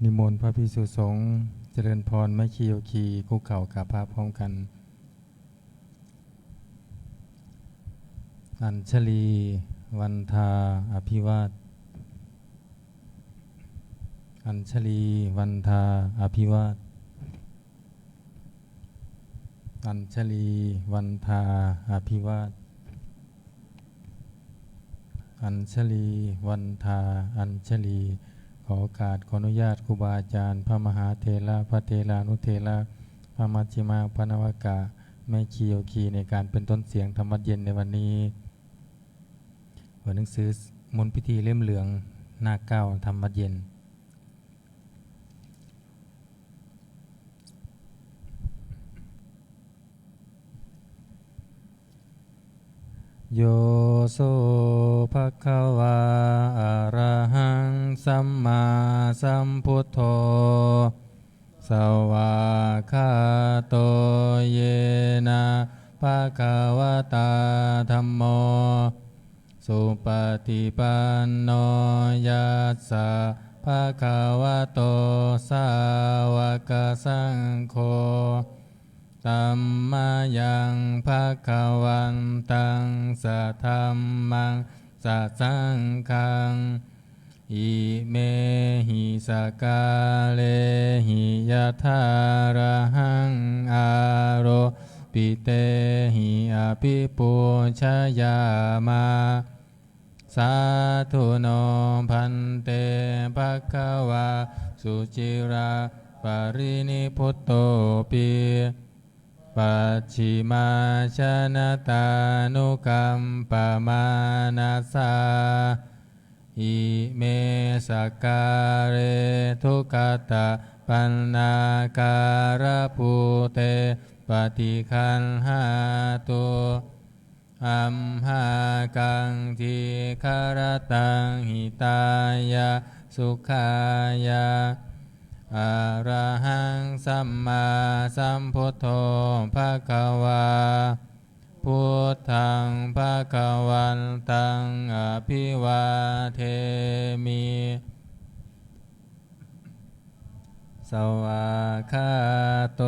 นิมนต์พระภิกษุสงฆ์เจริญพรไม่คีโยคีคุกเข่ากราบพระพร้อมกันอัญชลีวันทาอภิวาทอัญชลีวันทาอภิวาทอัญชลีวันทาอภิวาทอัญชลีวันทาอัญชลีขอโอกาสขออนุญาตครูบาอาจารย์พระมหาเถระพระเถรานุเถระพระมัชฌิมาพระนวากะแม่คีโยคีในการเป็นต้นเสียงธรรมวัดเย็นในวันนี้หนังสือมนต์พิธีเล่มเหลืองหน้าเก้าธรรมวัดเย็นโยโสภะคะวาอะระหังสัมมาสัมพุทโธสวากขาโตเยนะภะคะวะตาธัมโมสุปฏิปันโนยัสสะภะคะวะโตสาวกสังโฆธัมมายังภะคะวันตังสัทธัมมังสัทสังฆังอิเมหิสกาเลหิยะถาระหังอาโรปิเตหิอภิปูชยามาสาธุโนพันเตภะคะวาสุจิราปรินิพุตโตปิปัจฉิมาชนะตานุกัมปมานาสาอิเมสกาเรทุกขตาปันนาการะภูเตปฏิคันหาตุอัมหากังทีคารตังหิตายะสุขายะอะระหังสัมมาสัมพุทโธภะคะวาพุทธังภะคะวันตังอภิวาเทมิสวากขาโต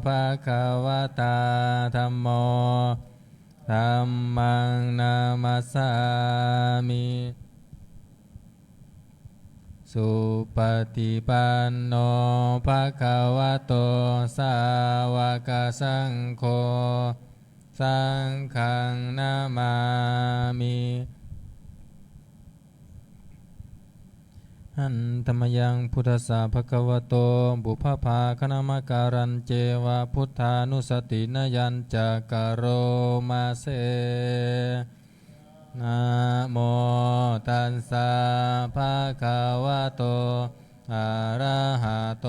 ภะคะวะตาธัมโมธัมมังนามัสสามิสุปฏิปันโนภะคะวะโตสาวกสังโฆสังฆังนามามิหันธรรมยังพุทธัสสะภะคะวะโตบุพพาคณมการันเจวะพุทธานุสตินยัญจกโรมาเสนะโมตัสสะภะคะวะโตอะระหะโต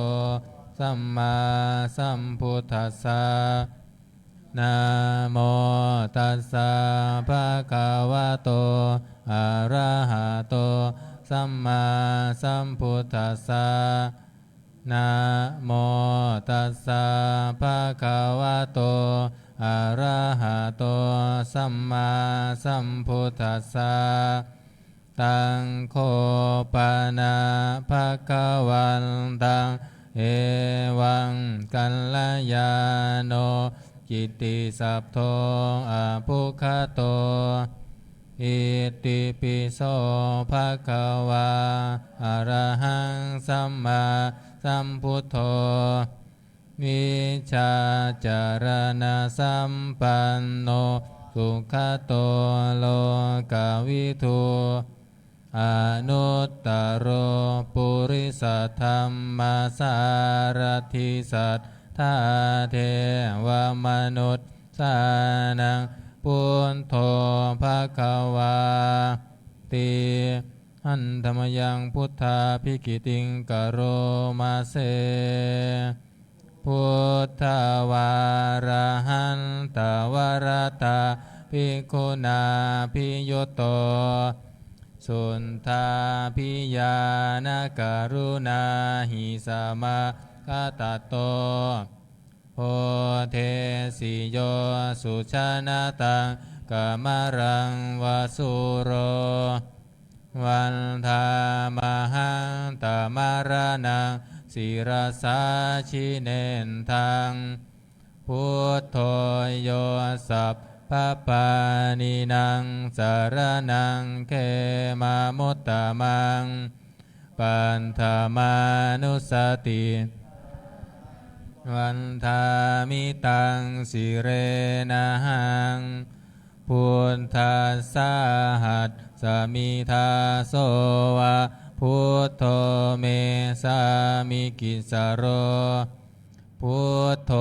สัมมาสัมพุทธัสสะนะโมตัสสะภะคะวะโตอะระหะโตสัมมาสัมพุทธัสสะนะโมตัสสะภะคะวะโตอะระหะโตสัมมาสัมพุทธัสสะตังโฆปะนะภะคะวันตังเอวังกัลยาโนกิตติสัพโทอะภุคโตอิติปิโสภะคะวาอะระหังสัมมาสัมพุทโธวิชาจารณสัมปันโนสุขโตโลกวิทูอนุตตโรปุริสธรรมสารถิสัทธาเทวมนุษย์สานังพุทโธภะคะวาติหันธรรมยังพุทธาภิกิติงกโรมาเสพุทธวาระหันตวรตาภิกขุนาภิยุตโตสุนทาภิญาณกรุณาหิสมคตโตโพเทสิโยสุชนะตังกามรังวสุโร วันธามหังตมารนังศิรสาชิเนนทังพุทโธโยสัพพปานินางสารนังเขมามุตตะมังปันธามานุสติวันธามิตังสิเรนะหังพุทธัสสะหัสสมิทาโสวะพุทโธเมสามิกิสโรพุทโธ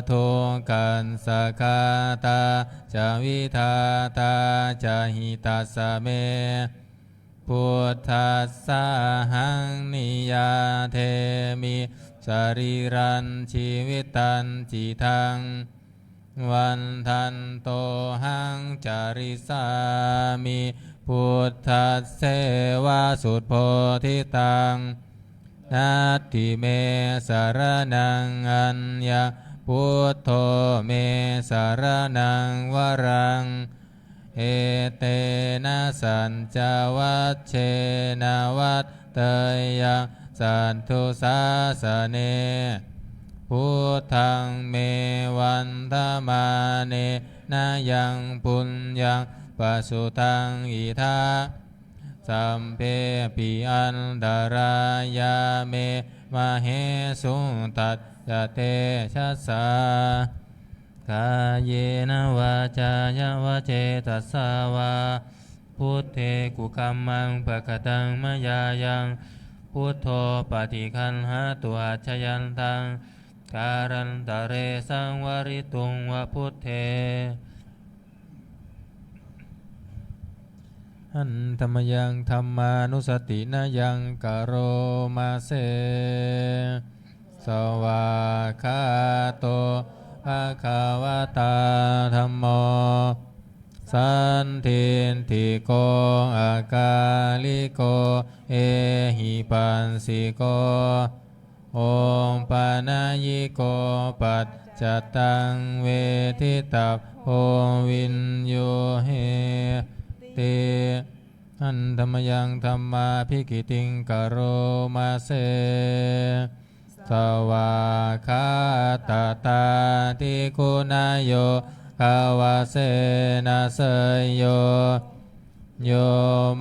ทุกันสคาตาจะวิทาตาจะหิตัสสะเมพุทธัสสะหังนิยาเทมิสรีรันชีวิตันจิทังวันทันโตหังจาริสามิพุทธัสเสวะสุตโพธิตังนัตถิเมสารนังอัญญาพุทโธเมสารนังวรังเอเตนะสัญจวัชเชนะวัตเตยังสันทุสาสเนพุทธังเมวันธมาเนนะยังปุญญังปัสสุตังอิทาสัมเพปิอันดารายาเมมเหสุตัสสะเตชะสากายเยนะวาจายวเจตัสสาวาพุทเทกุกัมมังปะกตังมยายังพุทโธปฏิคันหาตัวชยันตังการันตะเรสังวริตุงวะพุทเทหันธรรมยังธรรมานุสตินะยังกโรมาเสสวาคาโตภะคะวะตาธัมโมสันทิฏฐิโกอากาลิโกเอหิปัสสิโกโอมปานายิโกปัจจตังเวทิตาโพวินโยเหติอันธรรมยังธรรมาภิกิติงกโรมาเสสวาคาตาตาติคุณายโยภาวะเสนะเสยโยโย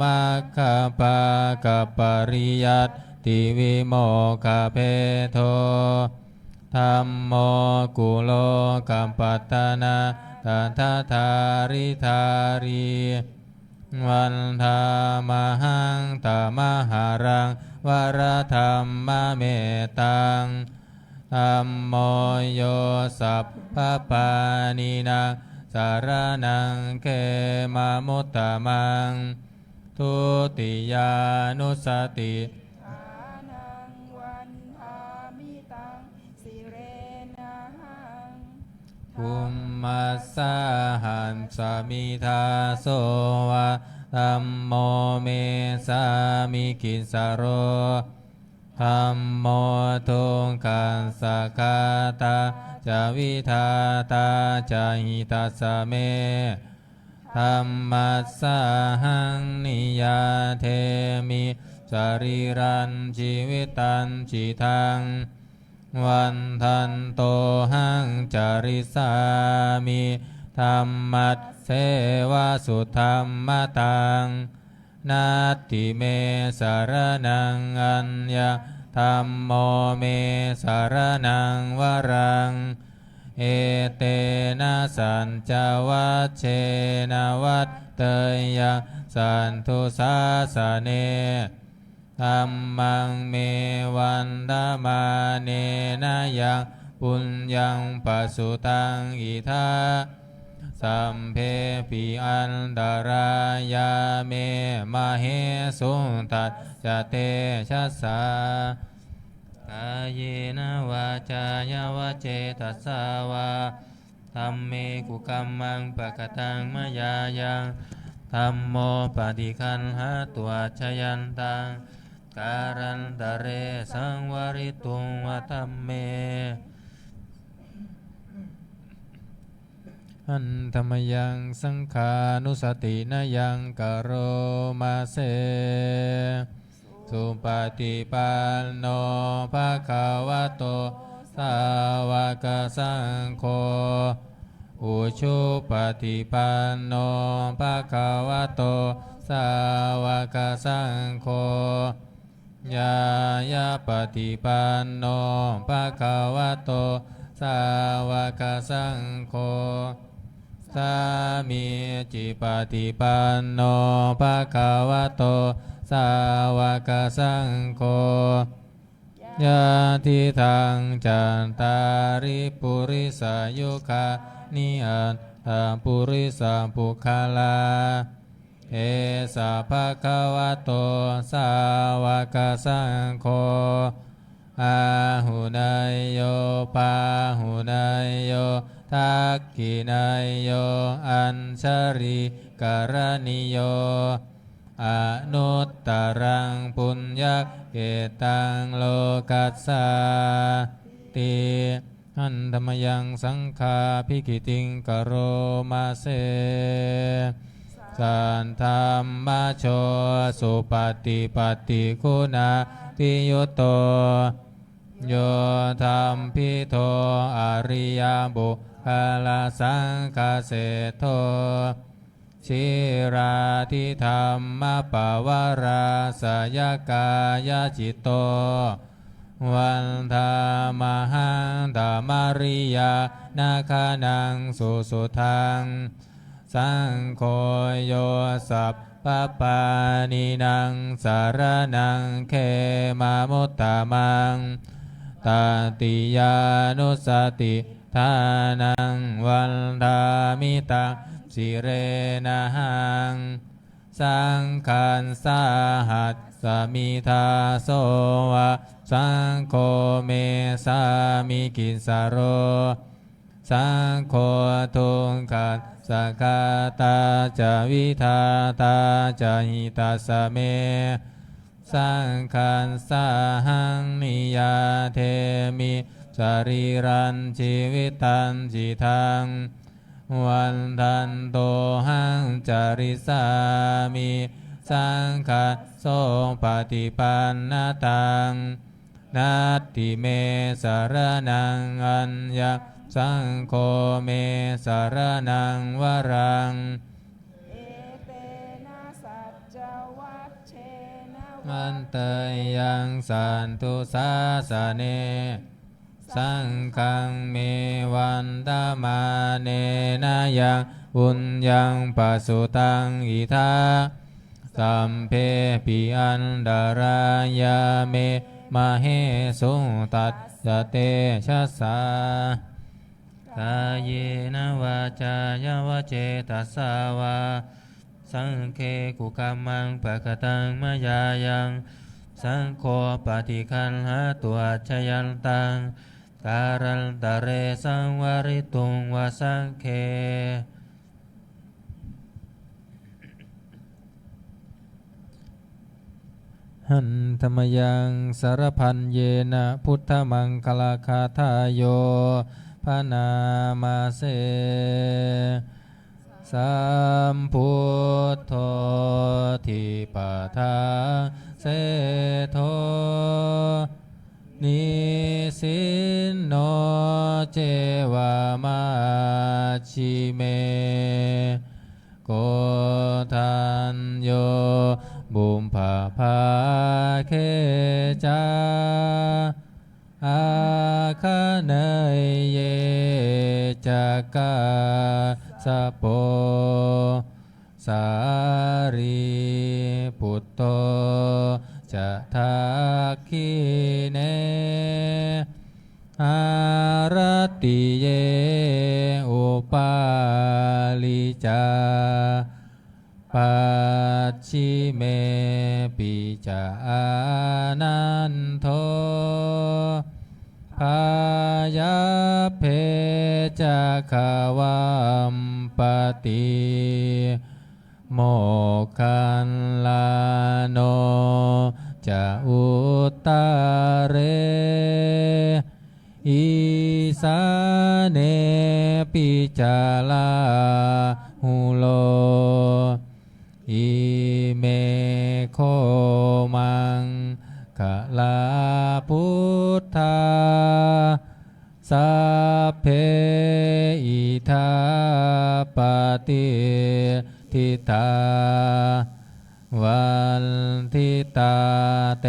มัคคปะกัปปริยัตติวิโมคขเพโทธัมโมกุโลกัมปัตตนาตัทธาริธารีวันธามหังตมหารังวรธรรมเมตังธัมโมโยสัพพปานินังสารนังเขมามุตตะมังทุติยานุสติภูมัสสะหันสมิทาโสวะธัมโมเมสามิกิสโรธัมโมทุงคัสสะคาตาจะวิทาตาจะหิตัสสะเมธัมมัสสะหังนิยาเทมิสรีรันชีวิตันจิทังวันทันโตหังจาริสามิธรรมัสเสวะสุธรรมตังนัตถิเมสารนังอัญญาธัมโมเมสารนังวรังเอเตนะสัญจวัชเชนะวัตเตยังสันทุสาสเนธัมมังเมวันธมาเนนะยังปุญญังปัสสุตังอิทาสัมเพปิอันดารายาเมมเหสุตัสสะเตชะสากายเยนะวาจายวเจตัสสาวาธัมเมกุกัมมังปะกตังมยายังธัมโมปฏิคันหาตัวชยันตังการันตะเรสังวริตุงวะธัมเม หันธรรมยังสังขานุสตินายังกโรมาเสสุปฏิปันโนภะคะวะโตสาวกสังโฆอุชุปฏิปันโนภะคะวะโตสาวกสังโฆญาญาปฏิปันโนภะคะวะโตสาวกสังโฆสามีจิปฏิปันโนภะคะวะโตสาวกสังโฆญาทิทังจันตาริปุริสายุคานิอัตถปุริสาปุคลาเอสะภะคะวะโตสาวกสังโฆอาหุนายโยปาหุนายโยทักขินายโยอัญชริกรณิโยอนุตตรังปุญญเกตังโลกัสสาติหันธรรมยังสังฆาภิกิติงกโรมาเสสันธรรมโชสุปฏิปัตติคุณาติยุตโตโยธรรมพิโทอริยบุคลาสังฆเสโทชิราทิธรรมปวาราสยกายจิตโตวันธามหังธรรมริยานาคานังสุสุทังสังโฆโยสัพพปานินังสารนังเขมามุตตามังตติยานุสติทานังวันธามิตังสิเรนะหังสังขันสาหัสสมิทาโสวะสังโฆเมสามิกิสโรสังโฆทุงขัสสะกาตาจะวิทาตาจะหิตาสเมสังขันสาหังนิยาเทมิสรีรันชีวิตันจิทังวันทันโตหังจาริสามิสังฆะโสปฏิปันนาตังนัตติเมสารนังอัญญสังโฆเมสารนังวรังเอเตนะสัจจวัชเชนะมันเตยังสันตุสาสเนสังฆังเมวันตมาเนนะยังบุญยังปัสสุตังอิทาสัมเพปิอันดารายาเมมะเหสุตัสสะเตชะสากายเยนะวาจายาวเจตัสสาวาสังเคกุกัมมังปะกตังมยายังสังโฆปฏิคันหาตัวชยันตังการันตะเรสังวริตุงวสังเคหันธรรมยังสารพันเยนะพุทธมังคลาคาทายโยพานามาเสสัมพุทโธทิปะทาเสโทนิสินโนเจวามาชิเมโกทันโยบุมภาภาเคจาอาคาเนยเยจักกาสะโปสารีปุตโตจะทักขิเนอารติเยอุปาลิจาปัจฉิเมปิจานันโทพายาเพจะขาวมปติโมคันลาโนจะอุตาเรอิสาเน ปิจาลาหุโลอิเมโคมังขะลาพุทธาสัพเพอิทาปฏิทิตาวันทิตาเต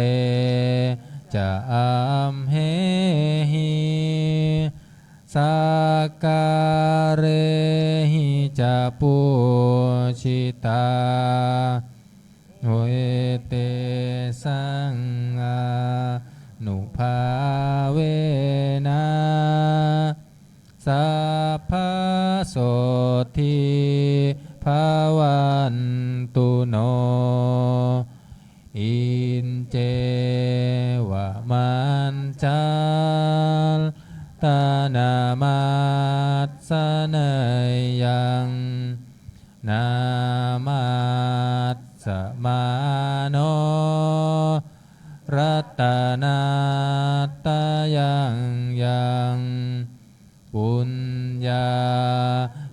จะอัมเหหิสักการะหิจะปุชิตาโหเตสังอานุภาเวนะสัพพะโสทิภาวันตุโนอินเจวะมันจัลตานามัสสะเนยยังนามัสสะมาโนรัตนาตายังยังปุญญา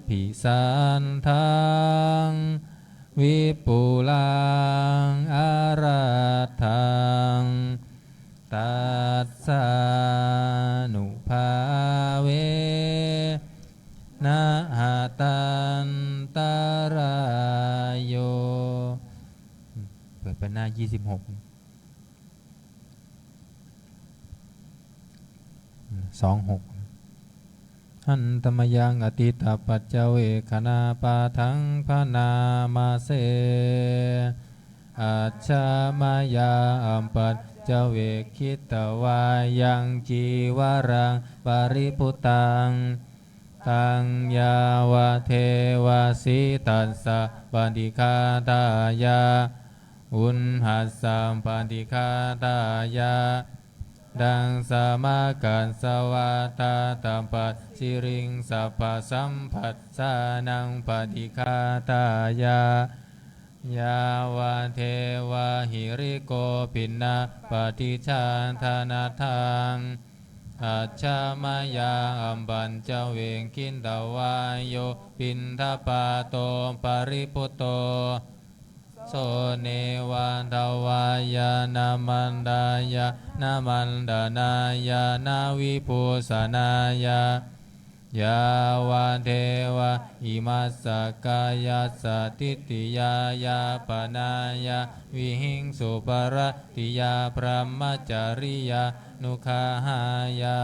ภิสันทังวิปุลังอารัตถังตัสสะนุภาเวนะหะตันตรายโยเปิดเป็นหน้า26 26หันตมยังอติตปัจเจเวคณาปาทังพนามาเสอัจฉามายาอัมปัจเจเวคิตวายังจีวรังปริพุตังตังยาวะเทวสิตัสสะปันติคาตายาอุณหัสสัมปันติคาตายาดังสมากันสวัตาตัมปัสสิริงสัพพสัมผัสสานังปฏิคาตายายาวะเทวะหิริโกปินาปฏิชานธนาทังอัจฉามายาอัมบัญเจเวงคินตวายโยปินทปาโตปริพุตโตโสเนวันทวายานามันดายานามันดานายานาวิปุสนายายาวะเทวะอิมัสสกายาสติติยายาปนายาวิหิงสุปรติยาพระมจาริยานุคาหายา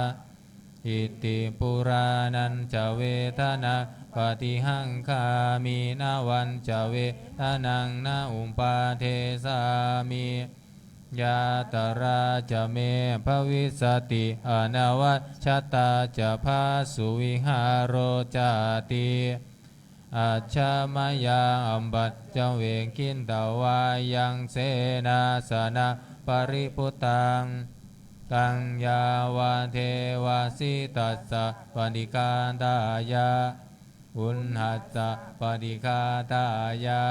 อิติปุรานันจะเวทนาปฏิหังคามีนาวันจะเวทนังนาอุปาเทสามิยาตราจะเมภวิสติอนวัชชตาจะพาสุวิหารโรจาติอัจฉามายาอัมบัจจเวงคินตวายังเสนาสนะปริพุตังตังยาวะเทวสิตัสสะปฏิคาตายาอุณหัสสะปฏิคาตายา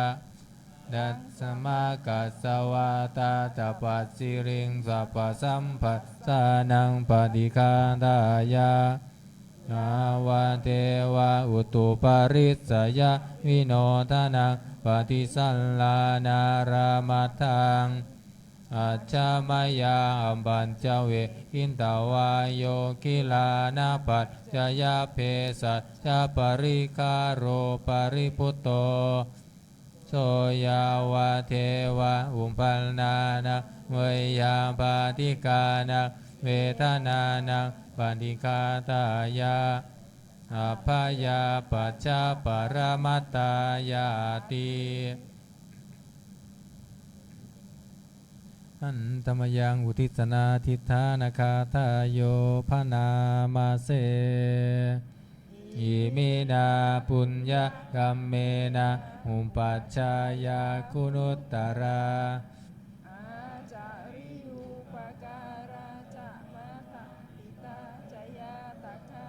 ดัสสมากัสสวาตาตปัสสิริงสัพพสัมผัสสานังปฏิคาตายานาวะเทวะอุตุปาริสยะวิโนทนังปฏิสัลลานารามัตถังอัจฉามายาอัมบัญจเวอินตวายโยคิลานาปัจจยาเพสัจจปริคาโรปริพุตโตโสยาวะเทวะอุปานานะเวยาปาติกานะเวทนานังปฏิคาตายาอัพพยาปัจจปรมัตตายาติอันตมยังอุทิศนาทิฏฐานาคาทายโยพนามาเสอิมินาปุญญกัมเมนะอุปัชฌายาคุณุตตราอาจาริยุปการาจะมาตะปิตาจยาตถา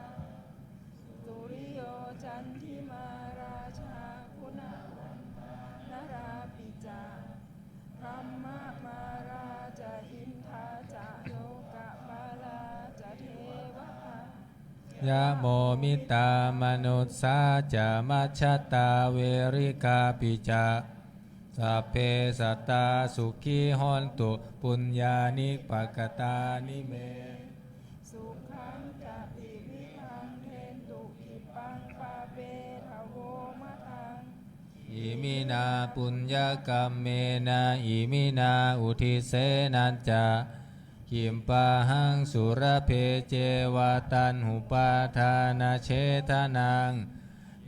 สุริโยจันทิมาราชาคุณานาราปิจาธรรมมาราจะอินทาจะโลกะปาลาจะเทวะ ยะโมมิตามนุสสาจะมัชฌตตาเวริกาปิจะสัพเพสัตตาสุขีหอนตุปุญญานิปกตานิเมสุขังจะติวิทังเทนตุขิปังปาเปทโวมะทังอิมินาปุญญกรรมเมนะอิมินาอุทิเสนัจจะกิมปะหังสุรเพเจวาตันหุปาทานาเชทนัง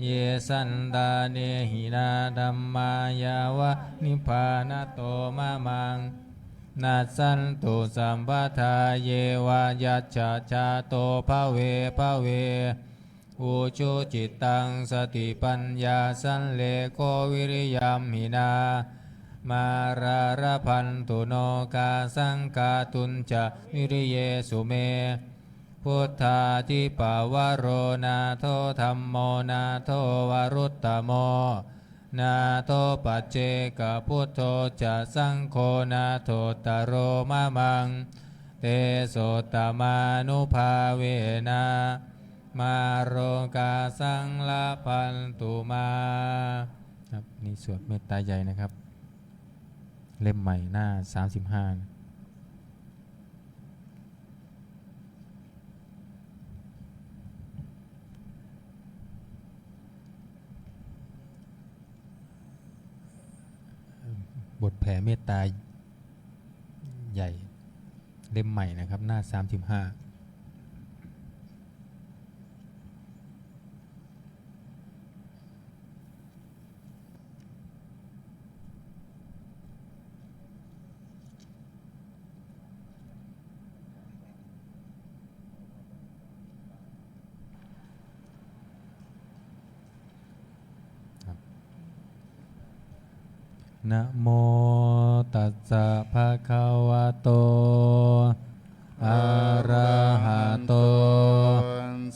เยสันดาเนหินาธัมมายาวะนิพพานโตมะมังนัสสันตุสัมปทาเยวายัจจจาโตภเวภเวอุชุจิตตังสติปัญญาสันเลโกวิริยัมหินามาราระพันตุโนกาสังกาตุนจะวิริเยสุเมพุทธาทิปาวโรนาโทธัมโมนาโทวรุตตโมนาโทปัจเจกพุทโธจะสังโฆนาโทตโรมะมังเตโสตมานุภาเวนะมาโรกาสังลาพันตุมาครับนี่สวดเมตตาใหญ่นะครับเล่มใหม่หน้า35บทแผ่เมตตาใหญ่เล่มใหม่นะครับหน้า35นะโมตัสสะภะคะวะโตอะระหะโต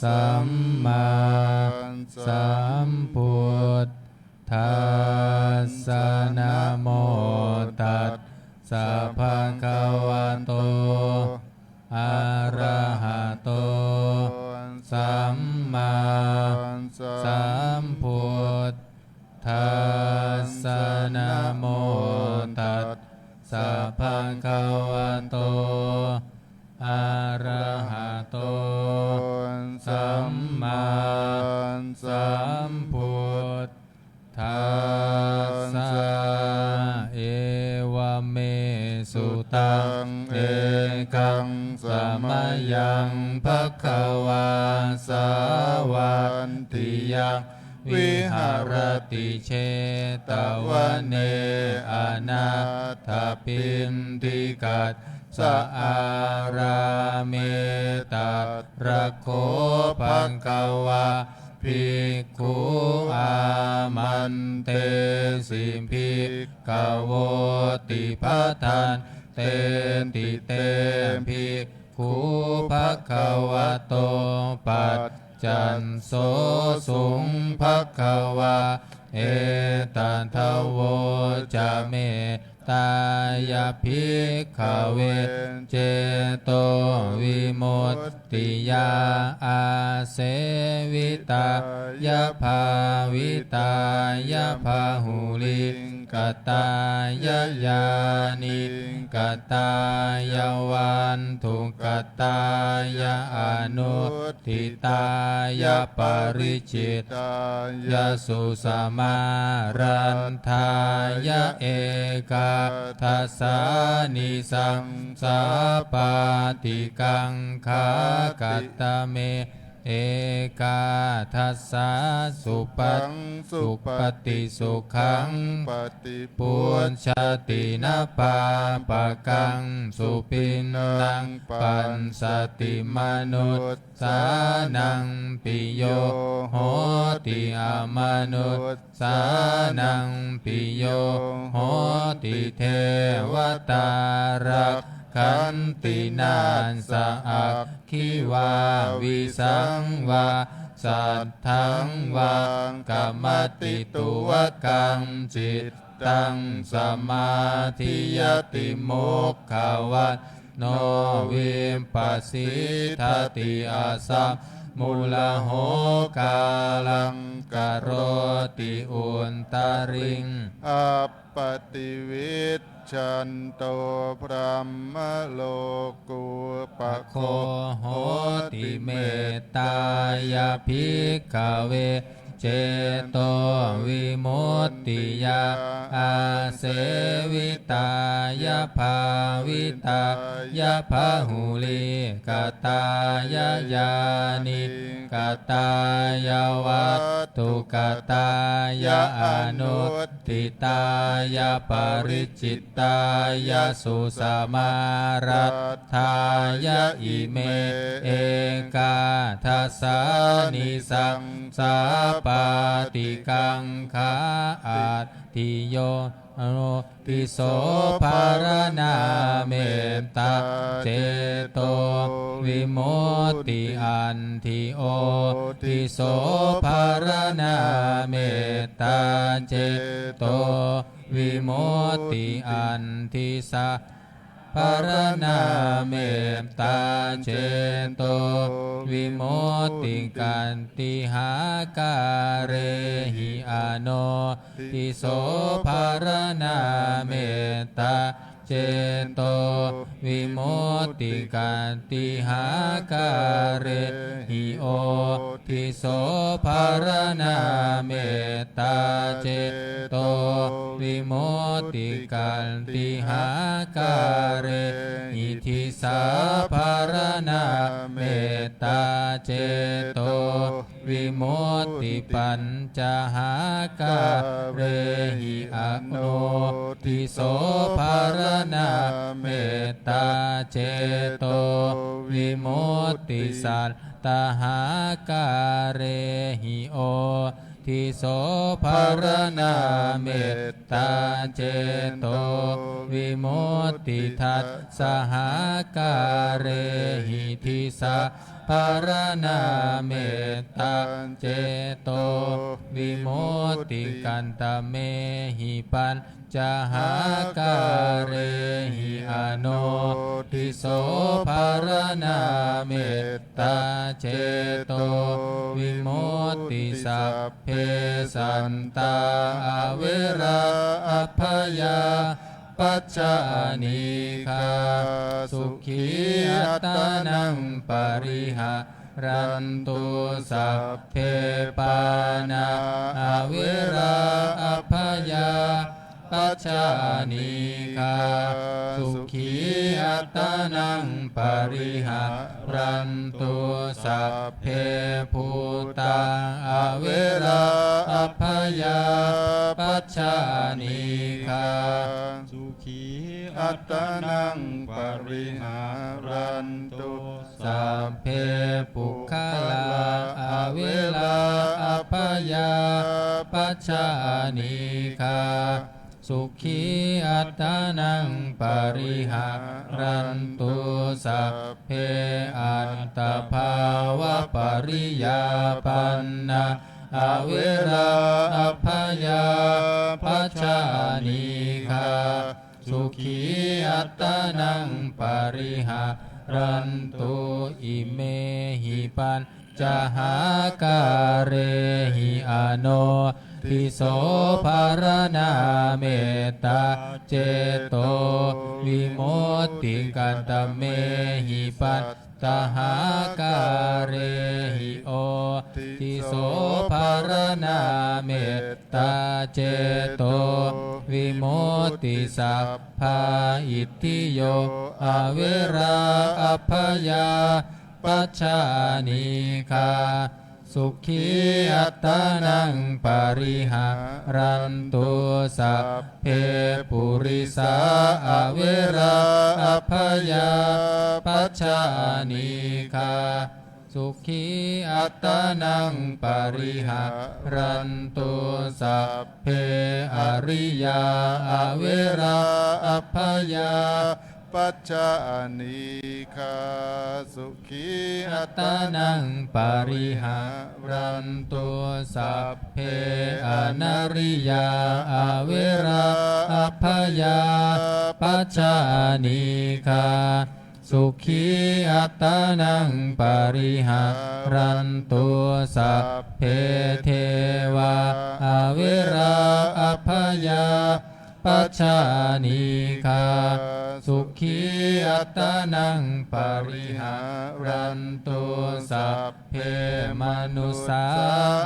สัมมาสัมพุทธัสสะนะโมตัสสะภะคะวะโตอะระหะโตสัมมาสัมพุทธัสสะนะโมตัสสะภะคะวะโตอะระหะโตสัมมาสัมพุทธัสสะเอวเมสุตังเอกังสมยังภคะวาสาวันติยังวิหารติเชตวันเนอนาถปินทิกัสสะอาราเมตระโคภังกวาภิกขุอามันเตสิภิกขโวติภัทธันเตติเตภิกขุภควโตปัจจันโสสุงภควาเอตันทโวจะเมตายภิกขเวเจโตวิมุตติยาอาเสวิตายาภาวิตายาภาหุลิกตายายานิกตายาวันทุกตายาอนุทิตายาปริจิตายาสุสมารันทายาเอกาทัสสานิสังสาปาติกังขากัตตะเมเอกาทัสสะสุปัสสุปฏิสุขังปฏิปุญชตินะปาปะกังสุปินังปันสติมนุษสานังปิโยโหติอมนุษสานังปิโยโหติเทวตารักขันตินานสะอักขิวาวิสังวาสัทธังวังกัมมติตุวกังจิตตังสมาธิยติโมกขวัตโนวิปัสสิทติอาสัม มูลโหกาลังกโรติอุนตริงอัปปติวิชชันโตพรหมโลกุปะโค โหติเมตตายาภิกขเวเจโตวิมุตติยาอาเสวิตายาภาวิตายาภาหุลิกตายายานิกตายาวัตตุกตายาอนุตติตายาปริจิตตายาสุสมารัตถายาอิเมเอกาทัสสานิสังสาปาติกังขาอาติโยโนติโสภารนาเมตตาเจโตวิมุตติอันทิโอติโสภารนาเมตตาเจโตวิมุตติอันทิสาภารนาเมตตาเจโตวิมุตติกันติหาการเรหิอโนติโสภารนาเมตตาเจโตวิมุตติกันติหาการเรหิโอติโสภารนาเมตตาเจโตวิมุตติกันติหาการเรหิทิสาภารนาเมตตาเจโตวิมุตติปัญจหาการเรหิอโนติโสภารนาเมตตาเจโตวิมุตติสัตตหาการเรหิโอทิโสภารนาเมตตาเจโตวิมุตติทัสสหาการเรหิทิสาภารนาเมตตาเจโตวิมุตติกันตเมหิปัญจหาการเรหิอโนทิโสภารนาเมตตาเจโตวิมุตติสัพเพสันตาอเวราอัพพยาปัจจานิคาสุขีอัตตานังปริหารันตุสัพเพปานาอเวราอัพพยาปัจจานิคาสุขีอัตตานังปริหารันตุสัพเพภูตาอเวราอัพพยาปัจจานิคาสุขีอัตตานังปริหารันตุสัพเพปุคลาอเวลาอัพพยาปัจจานิคาสุขีอัตตานังปริหารันตุสัพเพอัตตภาวะปริยาปันนาอเวราอัพพยาปัจจานิคาสุขีอัตตานังปริหารันตุอิเมหิปัญจหาการเรหิอโนทิโสภารนาเมตตาเจโตวิมุตติกันตเมหิปัตตหาการเรหิโอทิโสภารนาเมตตาเจโตวิมุตติสัพพาอิทธิโยอเวราอัพพยาปัจจานิคาสุขีอัตตานังปริหารันตุสัพเพปุริสาอเวราอัพพยาปัจจานิคาสุขีอัตตานังปริหารันตุสัพเพอริยาอเวราอัพพยาปัจจานิคาสุขีอัตตานั นั ง งปริหารันตุสัพเพอนาริยาอเวราอัพพยาปัจจานิคา สุขีอัตตานังปริหารันตุสัพเพเทวาอเวราอัพยาปัจจานิคาสุขีอัตตานังปริหารันตุสัพเพมนุสสา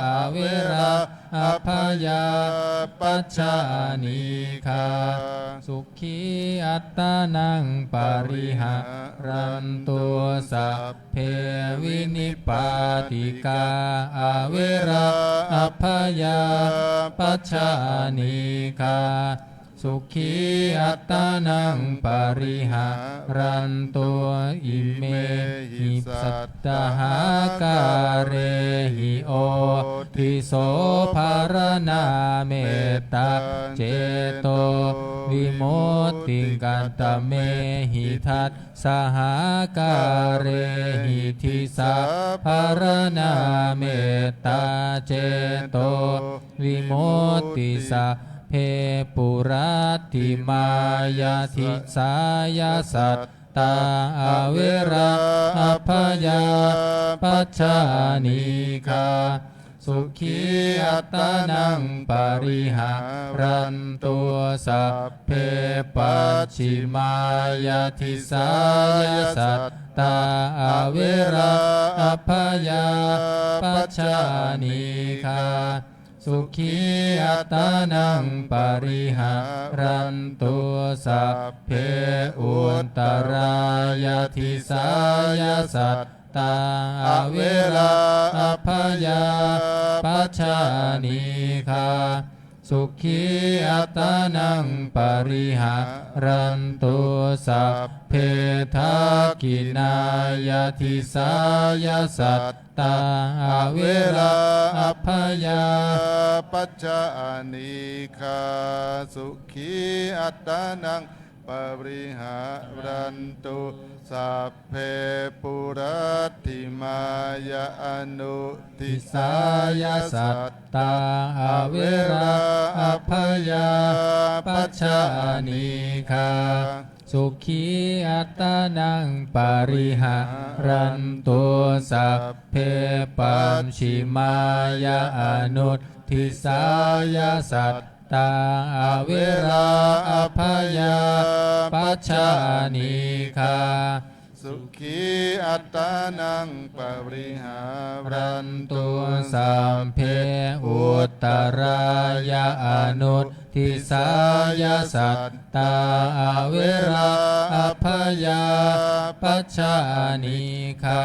อเวราอัพยาปัจจานิคาสุขีอัตตานังปริหารันตุสัพเพวินิปาติกาอเวราอัพยาปัจจานิคาสุขีอัตตานังปริหารันตัวอิเมหิสัตตหาการเรหิโอทิโสภารนาเมตตาเจโตวิโมตติกันตเมหิทัสสหาการเรหิทิสาภารนาเมตตาเจโตวิโมตติสาเพปุรัตติมายาทิสายาสัตตาอเวราอัพยาปัจจานิคาสุขีอัตตานังปริหารันตุสัพเพปัจฉิมายาทิสายาสัตตาอเวราอัพยาปัจจานิคาสุขีอัตตานังปริหารันตุสัพเพอุตตรายาทิสายาสัตตาอเวราอัพยาปัจจานิคาสุขีอัตตานังปริหารันตุสัพเพทักขินายาทิสายาสัตตาอเวราอัพยาปัจจานิคาสุขีอัตตานังปริหารันตุสัพเพปุรัตติมายาอนุทิสายาสัตตาอเวราอัพยาปัจจานิคาสุขีอัตตานังปริหารันตุสัพเพปัญชิมายาอนุทิสายาสัตตาอเวราอัพยาปัจจานิคาสุขีอัตตานังปริหารันตุสัมเพอุตตรายาอนุทิสายาสัตตาอเวราอัพยาปัจจานิคา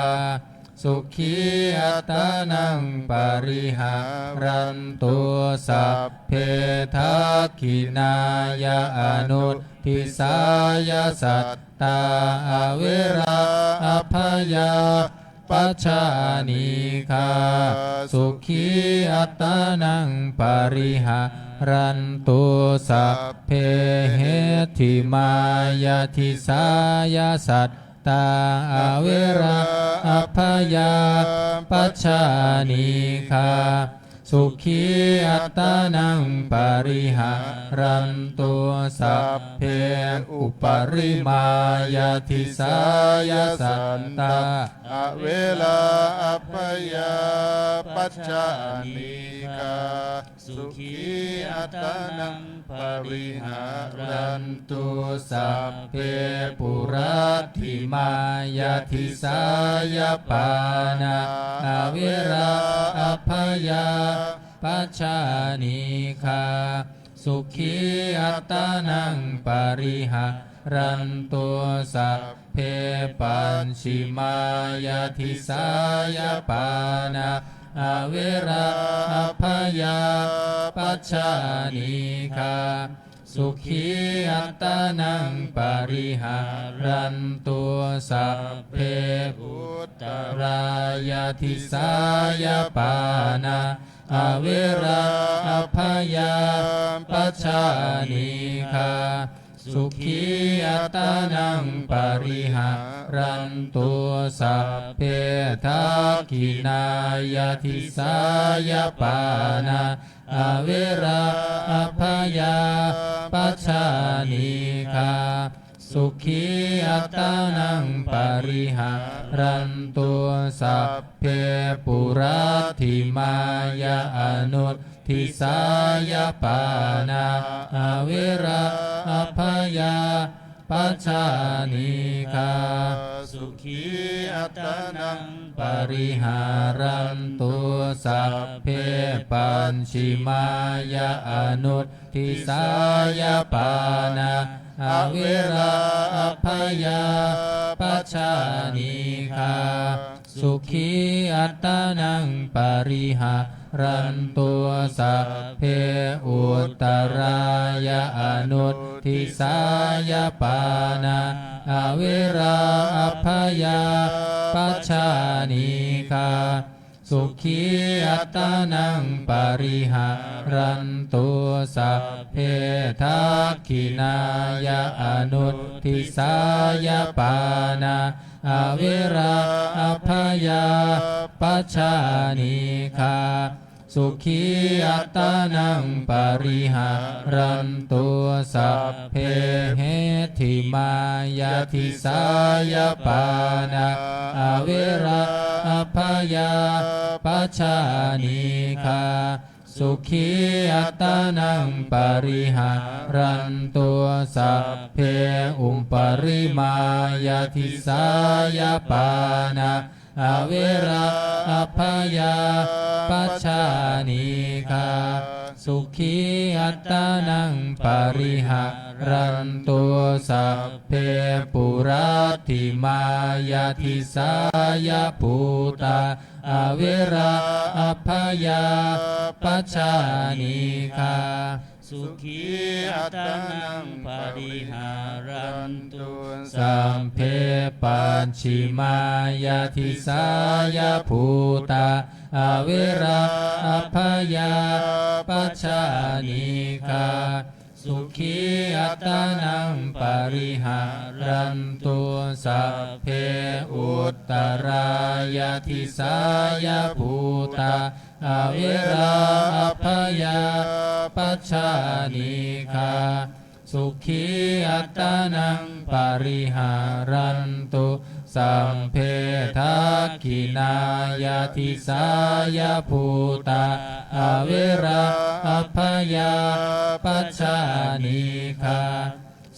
สุขีอัตตานังปริหารันตุสัพเพทักขินายาอนุทิสายาสัตตาอเวราอัพยาปัจจานิคาสุขีอัตตานังปริหารันตุสัพเพเหติมายาทิสายาสัตตาอเวราอัพยาปัจจานิคาสุขีอัตตานังปริหารันตุสัพเพอุปริมายาทิสายาสัตตาอเวลาอัพยาปัจจานิคาสุขีอัตตานังปริหารันตุสัพเพปุรัตถิมายาทิสายาปานาอเวราอัพยาปัจจานิคาสุขีอัตตานังปริหารันตุสัพเพปัญชิมายาทิสายาปานาอเวราอัพยาปัจจานิคาสุขีอัตตานังปริหารันตุสัพเพอุตตรายาทิสายาปานาอเวราอัพยาปัจจานิคาสุขีอัตตานังปริหารันตุสัพเพทักขินายาทิสายาปานาอเวราอัพยาปัจจานิคา สุขีอัตตานังปริหารันตุสัพเพปุราธิมายาอนุทิสายปานาอเวราอภยาปัจจานิกาสุขีอัตตานังปริหารันตุสัพเพปัญชิมายาอนุทิสายปานาอเวราอภยาปัจจานิกาสุขีอัตตานังปริหารันตุสัพเพอุตตรายาอนุทิสายปานาอเวราอภยาปัจจานิกาสุขีอัตตานังปริหารันตุสัพเพทักขินายาอนุทิสายปานาอเวราอภยาปัจจานิกาสุขีอัตตานังปริหารันตุสัพเพเหติมายาทิสายปานาอเวราอภยาปัจจานิกาสุขีอัตตานังปริหารันตุสัพเพอุปริมายาทิสายปานาอเวราอภยาปัจจานิกาสุขีอัตตานังปริหารันตุสัพเพปุราธิมายาทิสายภูตาอเวราอภยาปัจจานิกาสุขีอัตตานังปริหารันตุสัมเพปัญชิมายาทิสายภูตาอเวราอภยาปัจจานิกาสุขีอัตตานังปริหารันตุสัพเพอุตตรายาทิสายภูตาอเวราอภยาปัจจานิกาสุขีอัตตานังปริหารันตุสัมเพทักขินายาทิสายภูตาอเวราอภยาปัจจานิกา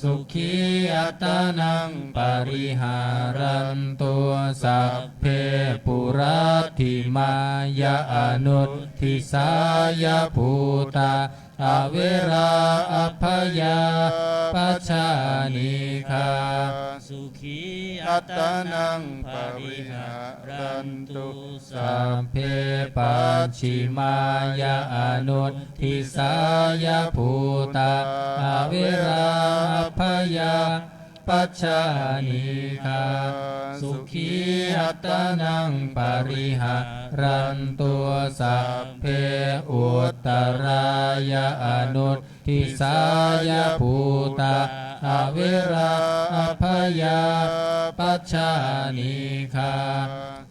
สุขีอัตตานังปริหารันตุสัพเพปุราธิมายาอนุทิสายภูตาอเวราอภยาปัจจานิกาสุขีอัตตานังปริหารันตุสัพเพปัญชิมายาอนุทิสายภูตาอเวราอภยาปัจจานิกาสุขีอัตตานังปริหารันตุสัพเพอุตตรายาอนุทิสายภูตาอเวราอภยาปัจจานิกา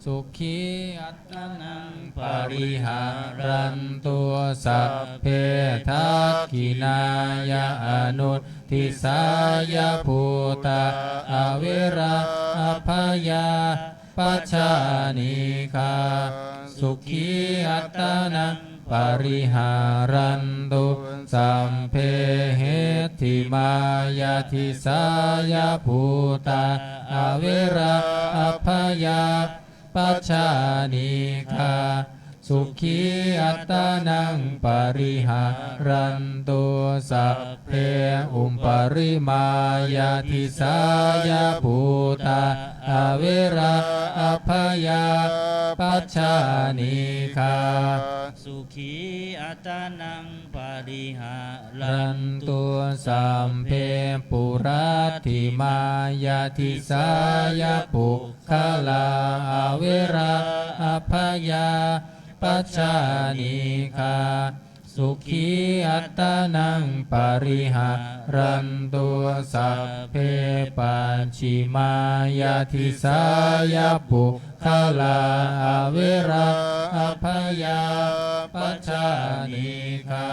สุขีอัตตานังปริหารันตุสัพเพทักขินายาอนุทิสายภูตาอเวราอภยาปัจจานิกาสุขีอัตตานังปริหารันตุสัมเพเหติมายาทิสายภูตาอเวราอภยาปัจจานิกาสุขีอัตตานังปริหารันตุสัพเพอุปริมายาทิสายภูตาอเวราอภยาปัจจานิกาสุขีอัตตานังปริหารันตุสัมเพปุราธิมายาทิสายภูคลาอเวราอภยาปัจจานิกาสุขีอัตตานังปริหารันตุสัพเพปัญชิมายาทิสายภูคลาอเวราอภยาปัจจานิกา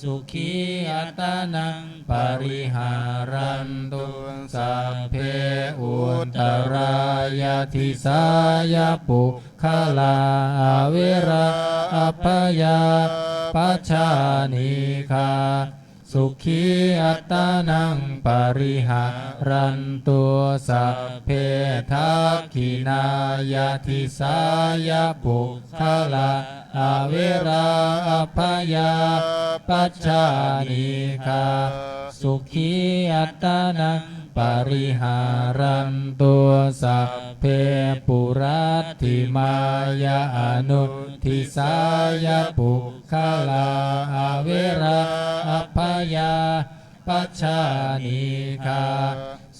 สุขีอัตานังปริหารันตุสัพเพอุตตรายทิสายปุคลาเวราอัพยาปัจจานิคาสุขีอัตตานังปริหารันตุสัพเพทักขินายทิสายปุคลาเวราอัพยาปัจจานิคาสุขีอัตตานังปริหารันตุสัพเพปุรัตถิมายาอนุทิสายปุคลาเวราอัพยาปัจจานิคา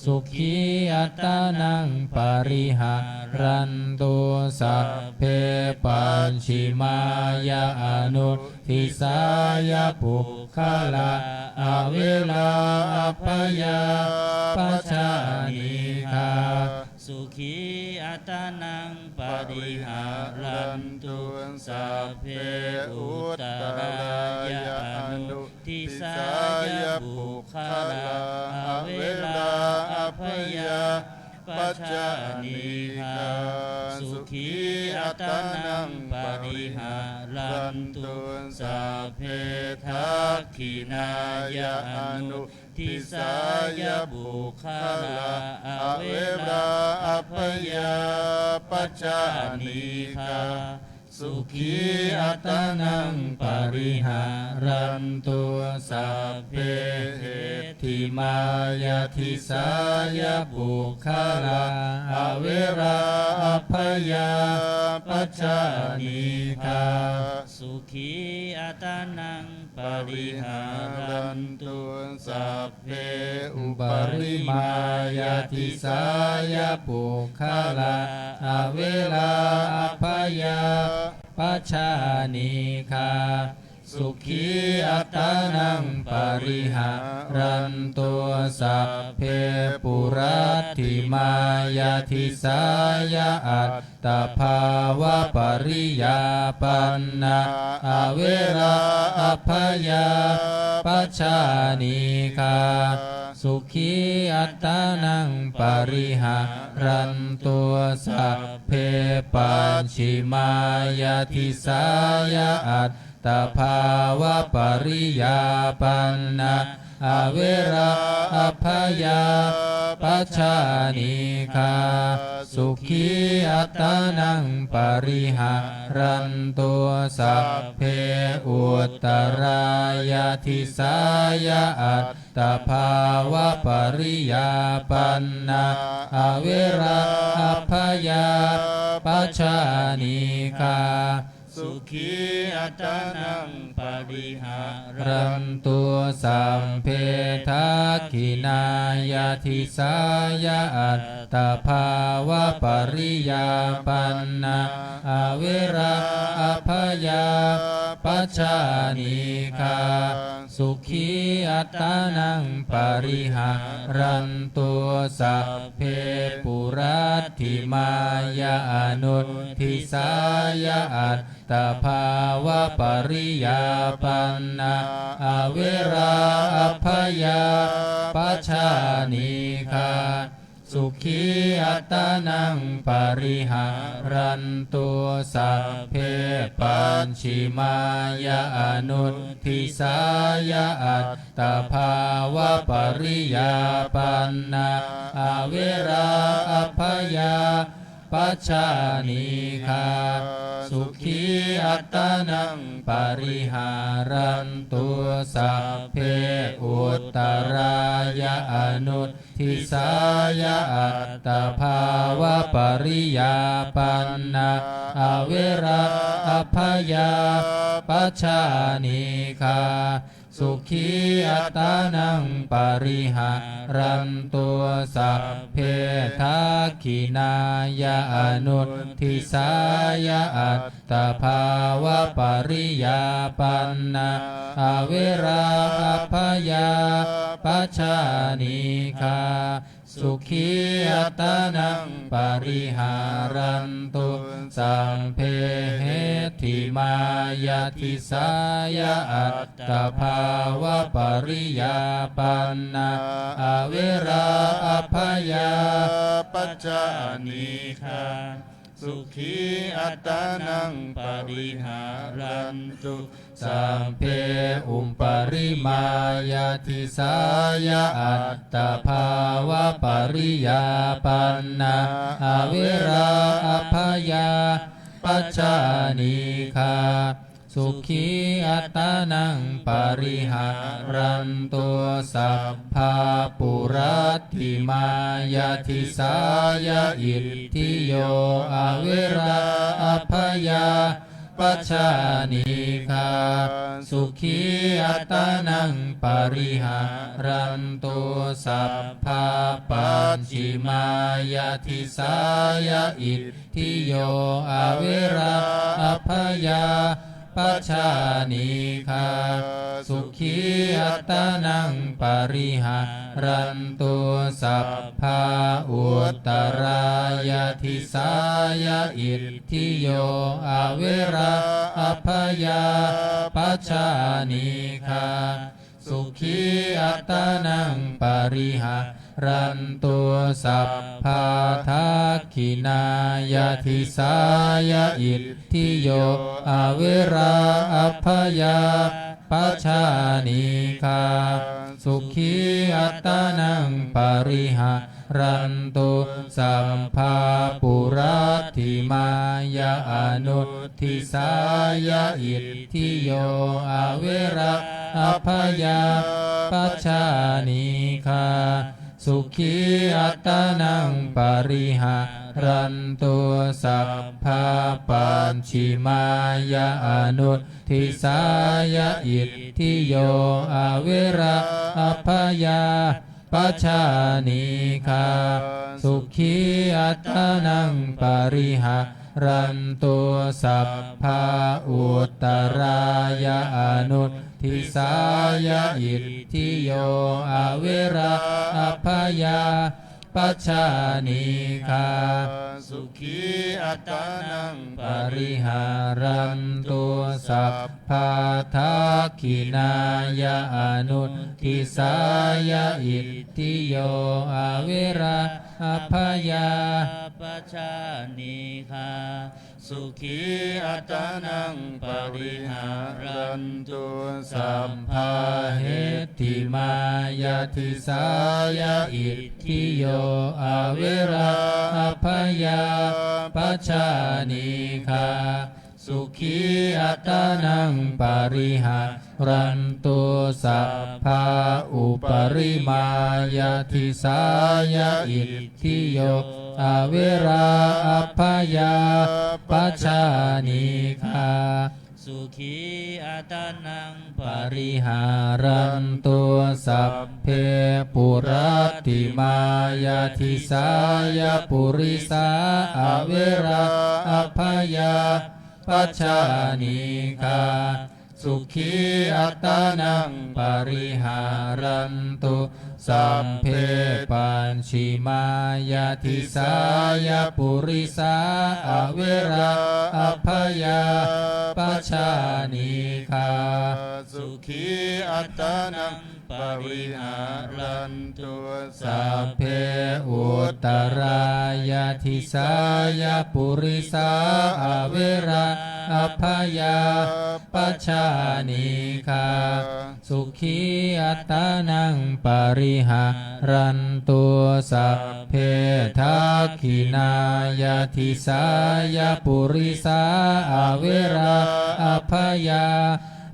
สุขีอัตตานังปริหารันตุสัพเพปัญชิมายาอนุทิสายปุคลาเวราอัพยาปัจจานิคาสุขีอัตตานังปริหารันตุสัพเพอุตตรายานุทิสายปุคลาเวราอัพยาปัจจานิคาสุขีอัตตานังปริหารันตุสัพเพทักขินายานุทิสายปุคลาเวราอัพยาปัจจานิคาสุขีอัตตานังปริหารันตุสัพเพทิมายาทิสายปุคลาเวราอัพยาปัจจานิคาสุขีอัตตานังปริหารันตุสัพเพอุปริมายาทิสายปุคลาเวราอัพยาปัจจานิคาสุขีอัตตานังปริหารันตุสัพเพปุรัตถิมายาทิสายอัตตภาวะปริยาปันนาเวราอัพยาปัจจานิคาสุขีอัตตานังปริหารันตุสัพเพปัญชิมายาทิสายอัตตภาวะปริยาปันนาเวราอัพยาปัจจานิคาสุขีอัตตานังปริหารันตุสัพเพอุตตรายาทิสายอัตตภาวะปริยาปันนาเวราอัพยาปัจจานิคาสุขีอัตตานังปริหารันตุสัมเพทักขินายาทิสายอัตตภาวะปริยาปันนาเวราอัพยาปัจจานิคาสุขีอัตตานังปริหารันตุสัพเพปุรัตถิมายาอนุทิสายอัตตภาวะปริยาปันนาเวราอัพยาปัจจานิคาสุขีอัตตานังปริหารันตุสัพเพปัญชิมายาอนุทิสายอัตตภาวะปริยาปันนาเวราอัพยาปัจจานิคาสุขีอัตตานังปริหารันตุสัพเพอุตตรายาอนุทิสายอัตตภาวะปริยาปันนาเวราอัพยาปัจจานิคาสุขีอัตตานังปริหารันตุสัพเพทักขินายาอนุทิสายอัตตภาวะปริยาปันนาเวราอัพยาปัจจานิคา สุขีอัตนังปริหารันตุสัพเพเหติมายาทิสายะอัตตภาวะปริยาปันนาอเวราอภยาปัจจานิคาสุขีอัตานังปริหารันตุสัพเพอุปาริมายาทิสายะอัตตภาวะปริยาปันนาอเวราอภยาปัจจานิคาสุขีอัตานังปริหารันตุสัพพาปุรัตถิมายาทิสายะอิทธิโยอเวราอภยาปัจจานิคาสุขีอัตานังปริหารันตุสัพพาปัจฉิมายาทิสายะอิทธิโยอเวราอภยาปัจจานิคาสุขีอัตานังปริหารันตุสัพพาอุตตรายาทิสายะอิทธิโยอเวราอภยาปัจจานิคาสุขีอัตานังปริหารันตุสัพพาทักขินายาทิสายะอิทธิโยอเวราอภยาปัจจานิคาสุขีอัตานังปริหารันตุสัมภาปุรัตถิมายาอนุทิสายะอิทธิโยอเวราอภยาปัจจานิคาสุขีอัตานังปริหารันตุสัพพาปัญชิมายาอนุทิสายะอิทธิโยอเวราอภยาปัจจานิคาสุขีอัตานังปริหารันตุสัพพาอุตตรายาอนุทิสายะอิทธิโยอเวราอภยาปัจจานิคาสุขีอัตานังปริหารันตุสัพพาทักขินายาอนุทิสายะอิทธิโยอเวราอภยาปัจจานิคาสุขีอัตานังปริหารันตุสัพพาเหติมายาทิสายะอิทธิโยอเวราอภยาปัจจานิคาสุขีอัตานังปริหารันตุสัพพาอุปริมายาทิสายะอิทธิโยอเวราอภยาปัจจานิคาสุขีอัตานังปปริหารันตุสัพเพปุรัตติมายาทิสายะปุริสาอเวราอภยาปัจจานิคาสุขีอัตานังปริหารันตุสัพเพปัญชิมายาทิสายะปุริสาอเวราอภยาปัจจานิคาสุขีอัตานังปริหารันตุสัพเพอุตตรายาทิสายะปุริสาอเวราอภยาปัจจานิคาสุขีอัตานังปริหารันตุสัพเพทักขินายาทิสายะปุริสาอเวราอภยา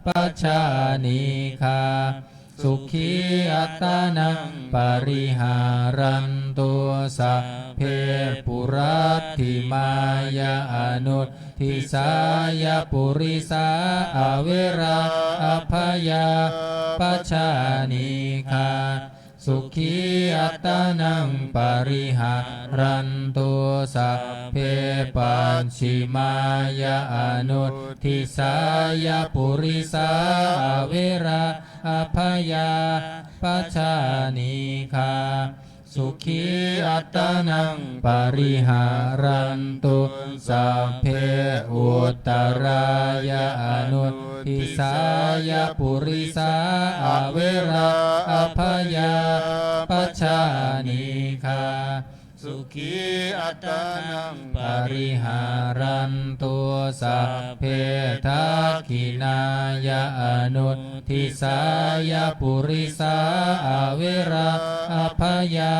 ปัจจานิคาสุขีอัตานังปริหารันตุสัพเพปุรัตถิมายาอนุทิสายะปุริสาอเวราอภยาปัจจานิคาสุขีอัตานังปริหารันตุสัพเพปัญชิมายาอนุทิสายะปุริสาอเวราอภยาปัจจานิคา สุขีอัตตานังปริหารันตุสัพเพอุตตรายะอนุทิสายะปุริสาอเวราอภยาปัจฉานิคาสุขีอัตตานังปริหารันตุสัพเพทักขินายะอนุทิสายะปุริสาอเวราอภยา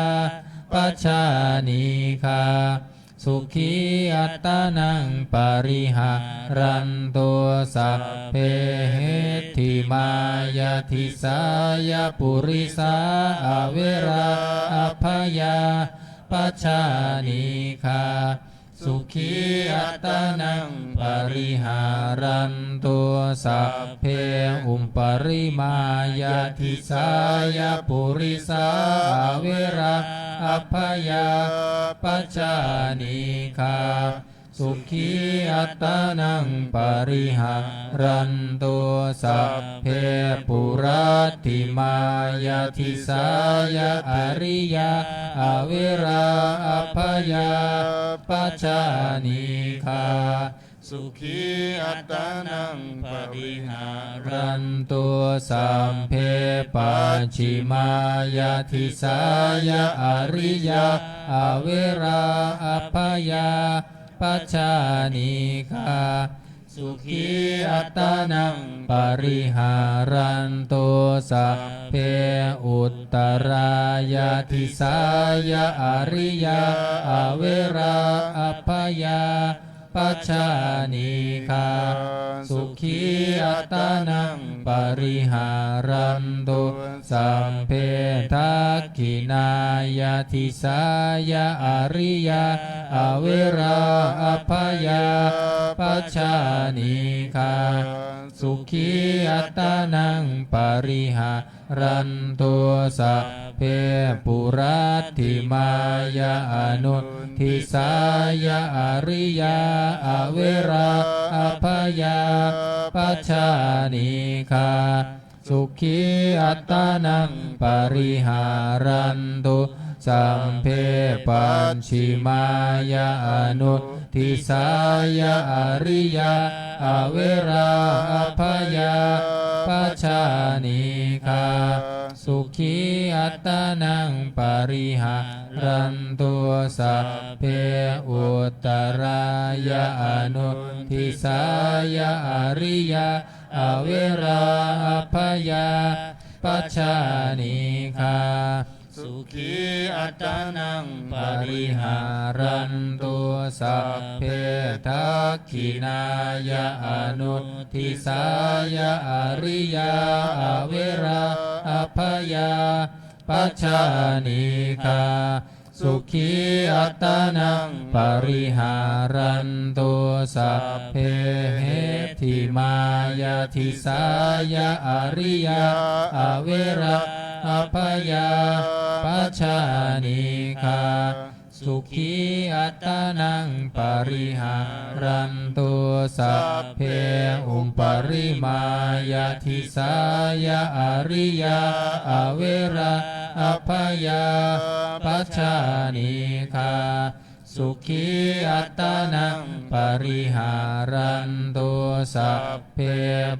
ปัจฉานิคาสุขีอัตตานังปริหารันตุสัพเพทิมายาทิสายะปุริสาอเวราอภยาปัจฉานิคาสุขีอัตตานังปริหารันตุสัพเพอุปริมายาทิสายะปุริสาอเวราอภยาปัจฉานิคาสุขีอัตตานังปริหารันตุสัพเพปุราติมายาทิสายะอริยาอเวราอภยาปัจฉานิคาสุขีอัตตานังปริหารันตุสัมเพปัจฉิมายาทิสายะอริยาอเวราอภยาปัจฉานิคาสุขีอัตตานังปริหารันตุสัพเพอุตตรายาทิสายะอริยาอเวราอภยาปัจฉานิคาสุขีอัตตานังปริหารันตุสัมเพทักขินายาทิสายะอริยาอเวราอภยาปัจฉานิคาสุขีอัตตานังปริหารันตุสัพเพปุราติมายาอนุทิสายะอริยาอเวราอภยาปัจฉานิคาสุขีอัตตานังปริหารันตุสัมเพปัญชิมายาอนุทิสายะอริยาอเวราอภยาปัจฉานิคาสุขีอัตตานังปริหารันตุสัพเพอุตตรายะอนุทิสายะอริยาอเวราอภยาปัจฉานิคาสุขีอัตตานังปริหารันตุสัพเพทักขินายะอนุทิสายะอริยาอเวราอภยาปัจฉานิคาสุขีอัตตานังปริหารันตุสัพเพทิมายาทิสายะอริยาอเวราอภยาปัจฉานิคาสุขีอัตตานังปริหารันตุสัพเพอุปริมายาทิสายะอริยาอเวราอภยาปัจฉานิคาสุขีอัตตานังปริหารันตุสัพเพ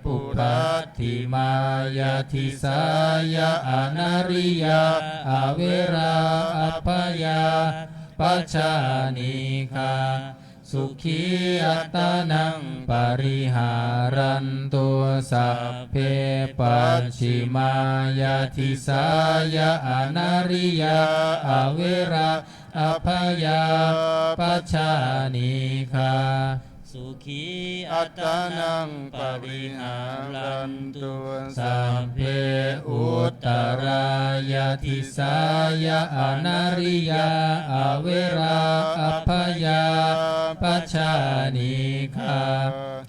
ปุปัตติมายาทิสายะอนาริยาอเวราอภยาปัจฉานิคาสุขีอัตตานังปริหารันตุสัพเพปัจฉิมายาทิสายะอนาริยาอเวราอภยาปัจฉานิคาสุขีอัตตานังปริหารันตุสัพเพอุตตรายาทิสายะอนาริยาอเวราอภยาปัจฉานิคา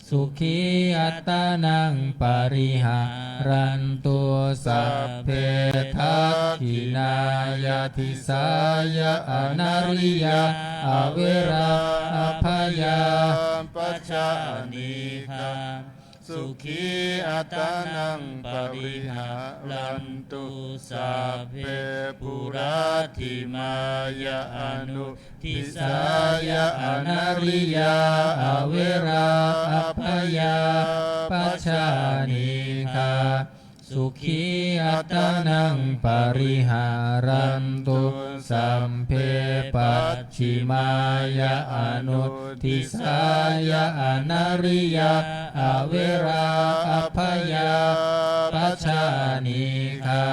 สุขีอัตตานังปริหารันตุสัพเพทักขินายาทิสายะอนาริยาอเวราอภยาปัจฉานิคา สุขีอัตานังปริหารันตุสัพเพปุราธิมายาอนุทิสายาอนาริยาอเวราอภยาปัชชานิคาสุขีอัตานังปริหารันตุสัมเพปัจฉิมายาอนุทิสายาอนาริยาอเวราอภยาปัชชานิคา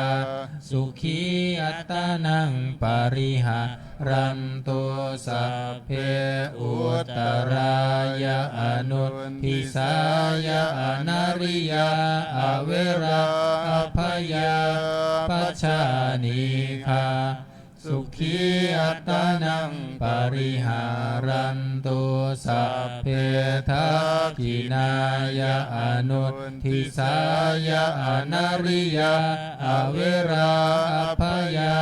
สุขีอัตานังปริหารันตุสัพเพอุตตรายาอนุทิสายาอนาริยาอเวราอภยาปัชชานิคาสุขีอัตานังปริหารันตุสัพเพทักขินายาอนุทิสายาอนาริยาอเวราอภยา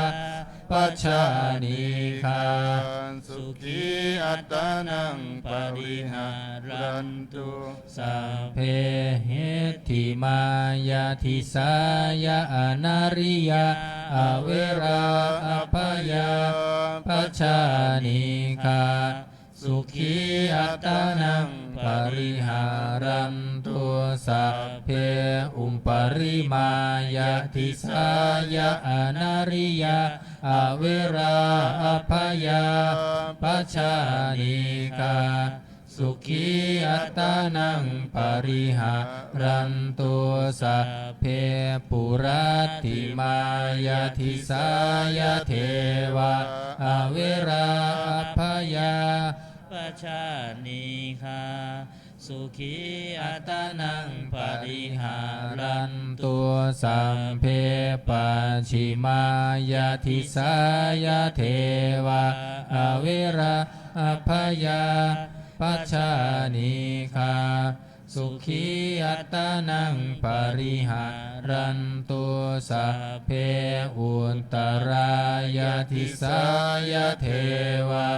ปัชชานิคาสุขีอัตานังปริหารันตุสัพเพเหติมายาทิสายาอนาริยาอเวราอภยาปัชชานิคาสุขีอัตานังปริหารันตุสัพเพอุปปริมายาทิสายาอนาริยาอเวราอภยาปัชชานิคาสุขีอัตานังปริหารันตุสัพเพปุราติมายาทิสายาเทวะอเวราอภยาปัชชานิคาสุขีอัตานังปริหารันตุสัมเพปัจฉิมายาทิสายาเทวะอเวราอภยาปัชชานิคาสุขีอัตานังปริหารันตุสัพเพอุตตรายาทิสายาเทวะ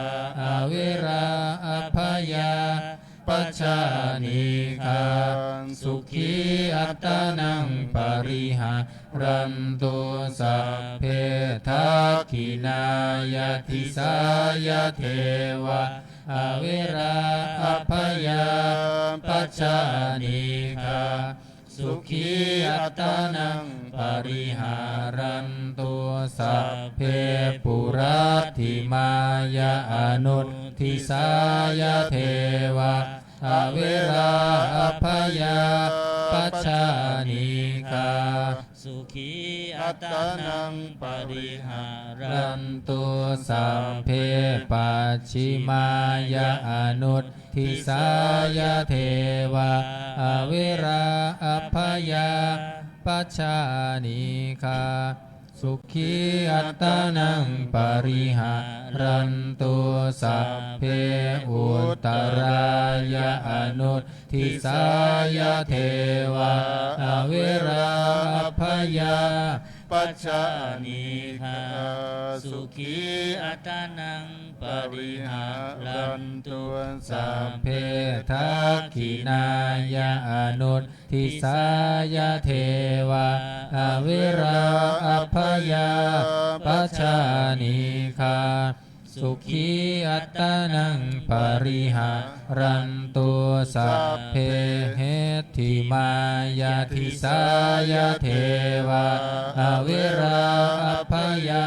อเวราอภยาปัชชานิคาสุขีอัตานังปริหารันตุสัพเพทักขินายาทิสายาเทวะอเวราอภยาปัชชานิคาสุขีอัตานังปริหารันตุสัพเพปุราธิมายาอนุทิสายาเทวะอเวราอภยาปัชชานิคาสุขีอัตานังปริหารันตุสัพเพปัจฉิมายาอนุทิสายาเทวะอเวราอภยาปัชชานิคาสุขีอัตานังปริหารันตุสัพเพอุตตรายาอนุทิสายาเทวะอเวราอภยาปัชชานิคาสุขีอัตานังปริหารันตุสัพเพทักขินายาอนุทิสายาเทวะอเวราอภยาปัชชานิคาสุขีอัตานังปริหารันตุสัพเพเหติมายาทิสายาเทวะอเวราอภยา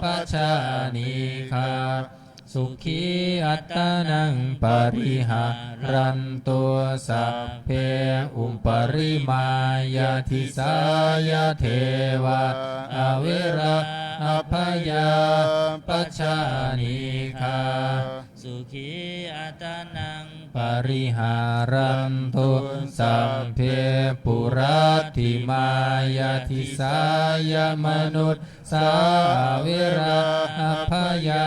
ปัชชานิคาสุขีอัตานังปริหารันตุสัพเพอุปปริมายาทิสายาเทวะอเวราอภยาปัชชานิคาสุขีอัตานังปริหารันตุสัพเพปุราธิมายาทิสายามนุษสาเวราอภยา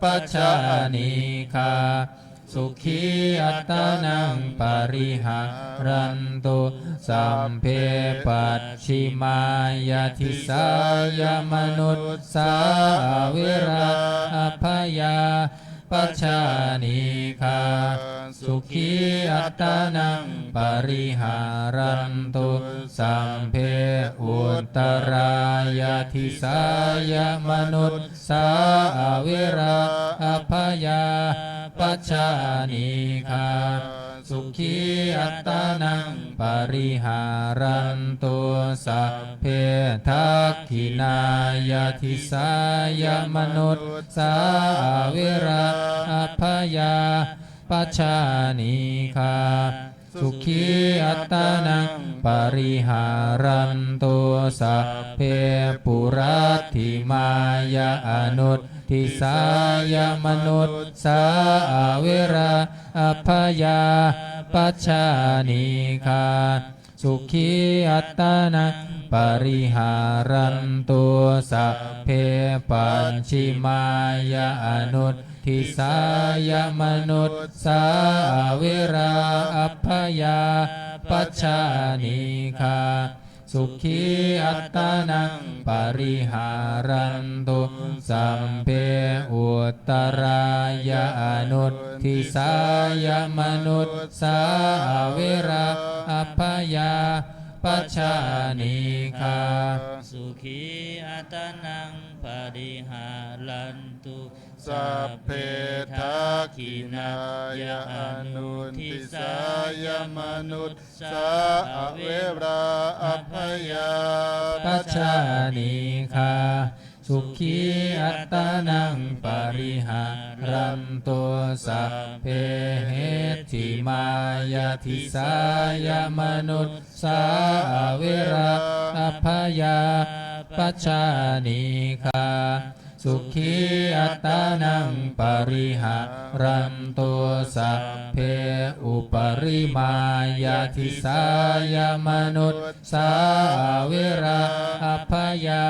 ปัชชานิคาสุขีอัตานังปริหารันตุสัมเพปัจฉิมายาทิสายามนุษสาเวราอภยา ปัจจานิคาสุขีอัตตานังปริหารันตุสัมเพอุตตรายาทิสายมนุษสาเวราอภยาปัจจานิคาสุขีอัตตานังปริหารันตุสัพเพทักขินายาทิสายมนุษสาเวราอภยาปัจจานิคาสุขีอัตตานังปริหารันตุสัพเพปุรัตถิมายาอนุตทิสายมนุษสาเวราอภยาปัจจานิคาสุขีอัตตานังปริหารันตุสัพเพปัญชิมายาอนุตทิสายมนุษสาเวราอภยาปัจจานิคาสุขีอัตตานังปริหารันตุสัมเพอุตตรายาอนุตทิสายมนุษสาเวราอภยาปัจจานิคาสุขีอัตตานังปริหารันตุสัพเพทักขินายาอนุทิสายมนุษสาเวราอภยาปัจจานิคาสุขีอัตตานังปริหารันตุสัพเพเหติมายาทิสายมนุษสาเวราอภยาปัจจานิคาสุขีอัตตานังปริหารันตุสัพเพอุปริมายาทิสายมนุษสาเวราอภยา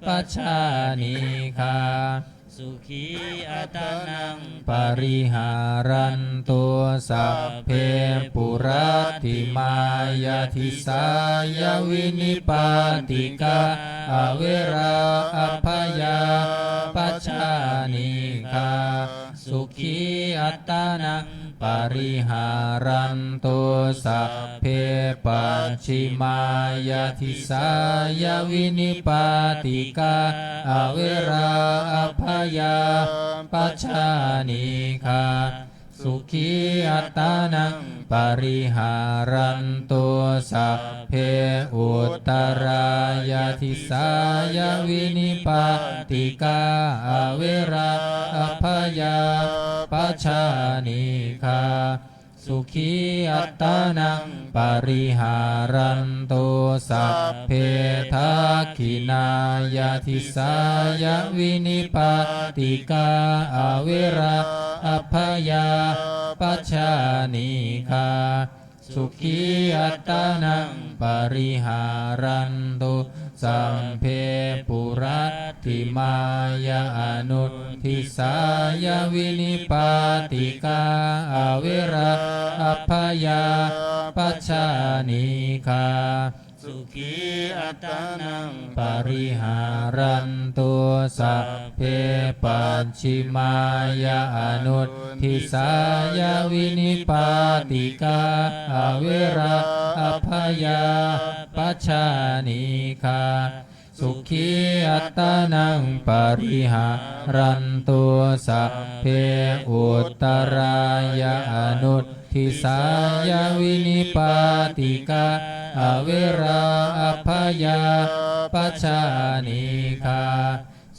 ปัจจานิคาสุขีอัตตานังปริหารันตุสัพเพปุรัตถิมายาทิสายวินิปาติกาอเวราอภยาปัจจานิคาสุขีอัตตานังปริหารันตุสัพเพปัจฉิมายาทิสายวินิปาติกาอเวราอภยาปัจจานิคาสุขีอัตตานังปริหารันตุสัพเพอุตตรายาทิสายวินิปาติกาอเวราอภยาปัจจานิคาสุขีอัตตานังปริหารันตุสัพเพทักขินายาทิสายวินิปาติกาอเวราอภยาปัจจานิคาสุขีอัตตานังปริหารันตุสัมเพปุรัตถิมายาอนุตทิสายวินิปาติกาอเวราอภยาปัจจานิคาสุขีอัตตานังปริหารันตุสัพเพปัญชิมายาอนุตทิสายวินิปาติกาอเวราอภยาปัจจานิคาสุขีอัตตานังปริหารันตุสัพเพอุตตรายาอนุตทิสายวินิปาติกาอเวราอภยาปัจจานิคา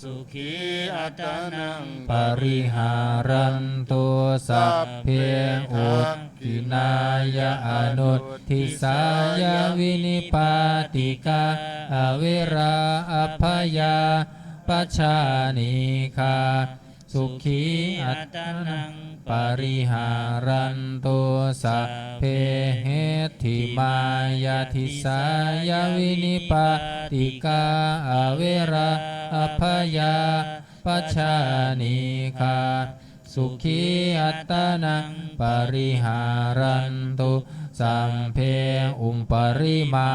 สุขีอัตตานังปริหารันตุสัพเพอุตถินายาอนุตทิสายวินิปาติกาอเวราอภยาปัจจานิคาสุขีอัตตานังปริหารันตุสัพเพเหติมายาทิสายวินิปาติกาอเวราอภยาปัจจานิคาสุขีอัตตานังปริหารันตุสัมเพอุปริมา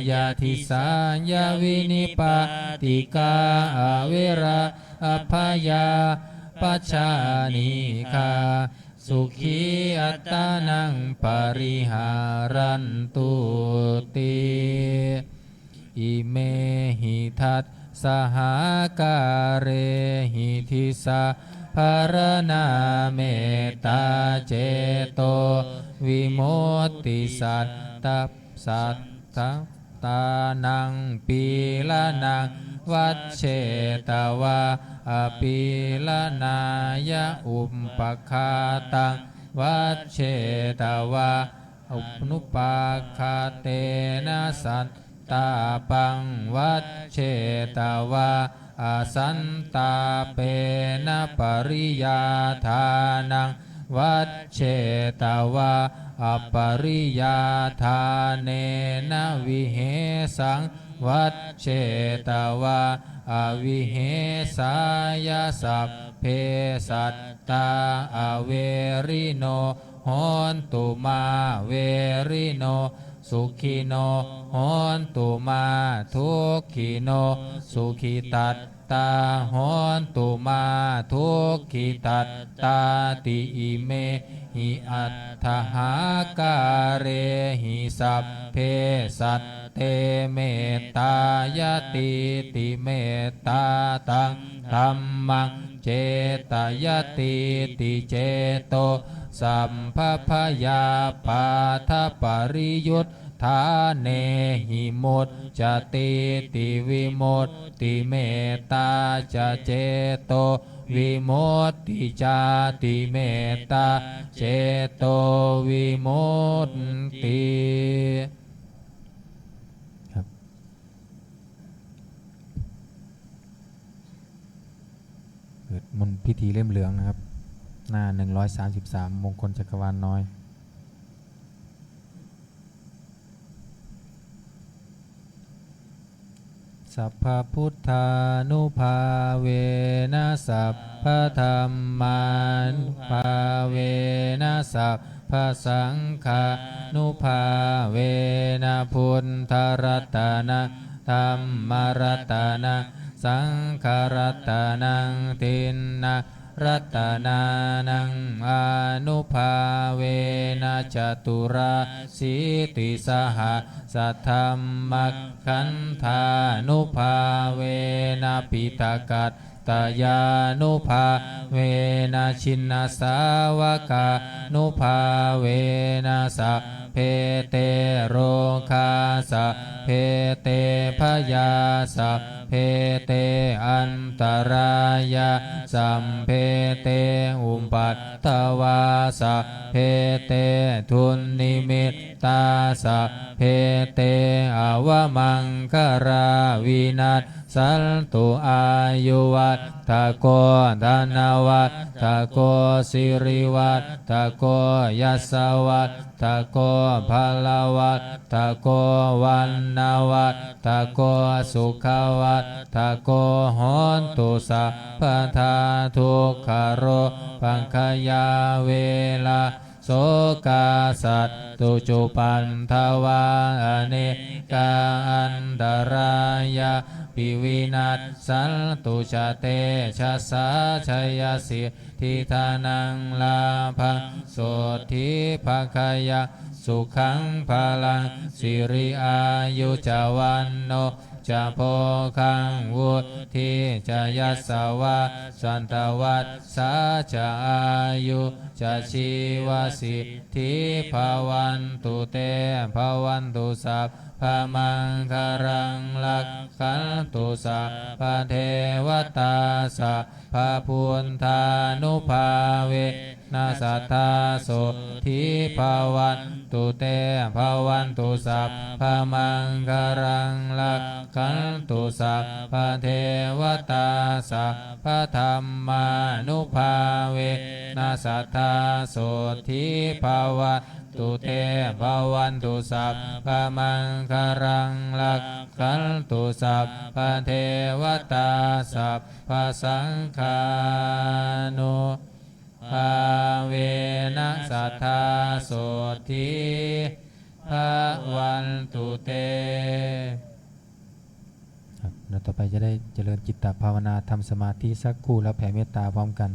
ยาทิสายวินิปาติกาอเวราอภยา ปัจจานิคาสุขีอัตตานังปริหารันตุติอิเมหิทัตสหาการเรหิทิสาภารนาเมตตาเจโตวิโมตติสัตตสัตตตานังปีละนังวัชเชตวาอปีละนายะอุปปคาตังวัชเชตวาอุปนุปาคาเตนะสัตตาปังวัชเชตวาอาสันตาเปนะปริยาทานังวัชเชตวาอปริยาทาเนนะวิเหสังวัชเชตวาอวิเหสายสัพเพสัตตาอเวริโนโหนตุมาเวริโนสุขิโนโหนตุมาทุกขิโนสุขิตัตตาโหนตุมาทุกขิตัตตาติอิเมหิอัตถหาการเรหิสัพเพสัตเตเมตตายติติเมตตาตังธัมมังเจตยติติเจโตสัมภพยาปาทปริยุตทาเนหิมุตจติติวิมุตติเมตตาจะเจโตวิมุตติจาติเมตตาเจโตวิมุตติครับเปิดมนต์พิธีเล่มเหลืองนะครับหน้า133มงคลจักรวาลน้อยสัพพพุทธานุภาเวนะสัพพธรรมานุภาเวนะสัพพสังฆานุภาเวนะพุทธรัตนะธัมมรัตนะสังฆรัตนังทินนะรัตนานังอนุภาเวนะจตุราสีติสหสัทธัมมัคคันธานุภาเวนะปิตกัตตยานุภาเวนะชินนาสาวกานุภาเวนะสัพเพเตโรคาสัพเพเตพยาสัพเพเตอันตรายาสัมเพเตอุปัตถวาสัพเพเตทุนนิมิตตาสัพเพเตอวมังคาราวินัสสันตุอายุวัตถโกธนวัตถโกสิริวัตถโกยัสสวัตถโกภลวัตถโกวันนาวัตถโกสุขวัตถโกโหนตุสัพพทาทุกขโรปังคยาเวลาโสกาสัตตุจุปันทวาอเนกาอันตรายาปิวินัสสันตุชะเตชะสาชัยสิทธิธานังลาภังโสธิภคยาสุขังพลังสิริอายุจวันโนจะโพคังวุธิจะยัสสวะสันตวัตสาจะอายุจะชีวสิทธิภวันตุเตภวันตุสัพพมังคารังลักขันตุสัพพเทวตาสัพพพุทธานุภาเวนะสัทธาโสทิภวันตุเตภวันตุสัพพมังคารังลักขันตุสัพพเทวตาสัพพธรรมานุภาเวนะสัทธาโสทิภวันตุเตภวันตุสัพพมังคารังลักขันตุสัพพเทวตาสัพพสังฆานุภาเวนะสัทธาโสทิภวันตุเต เราต่อไปจะได้เจริญจิตตภาวนาทำสมาธิสักครู่แล้วแผ่เมตตาพร้อมกัน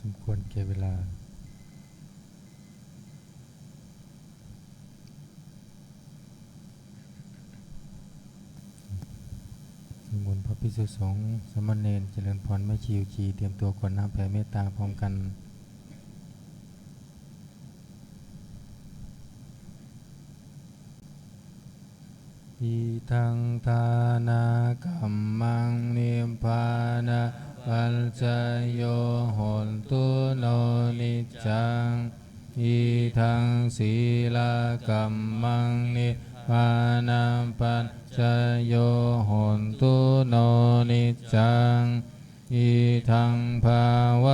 สมควรแก่เวลานิมนต์พระภิกษุสงฆ์สามเณรเจริญพรแม่ชีอุชีเตรียมตัวกรวดน้ำแผ่เมตตาพร้อมกันอิทังทานากรรมังนิพพานะปัญจโยโหนตุโนนิจจังอิทังศีลกรรมังนิพพานะปัญจโยโหนตุโนนิจจังอิทังภาว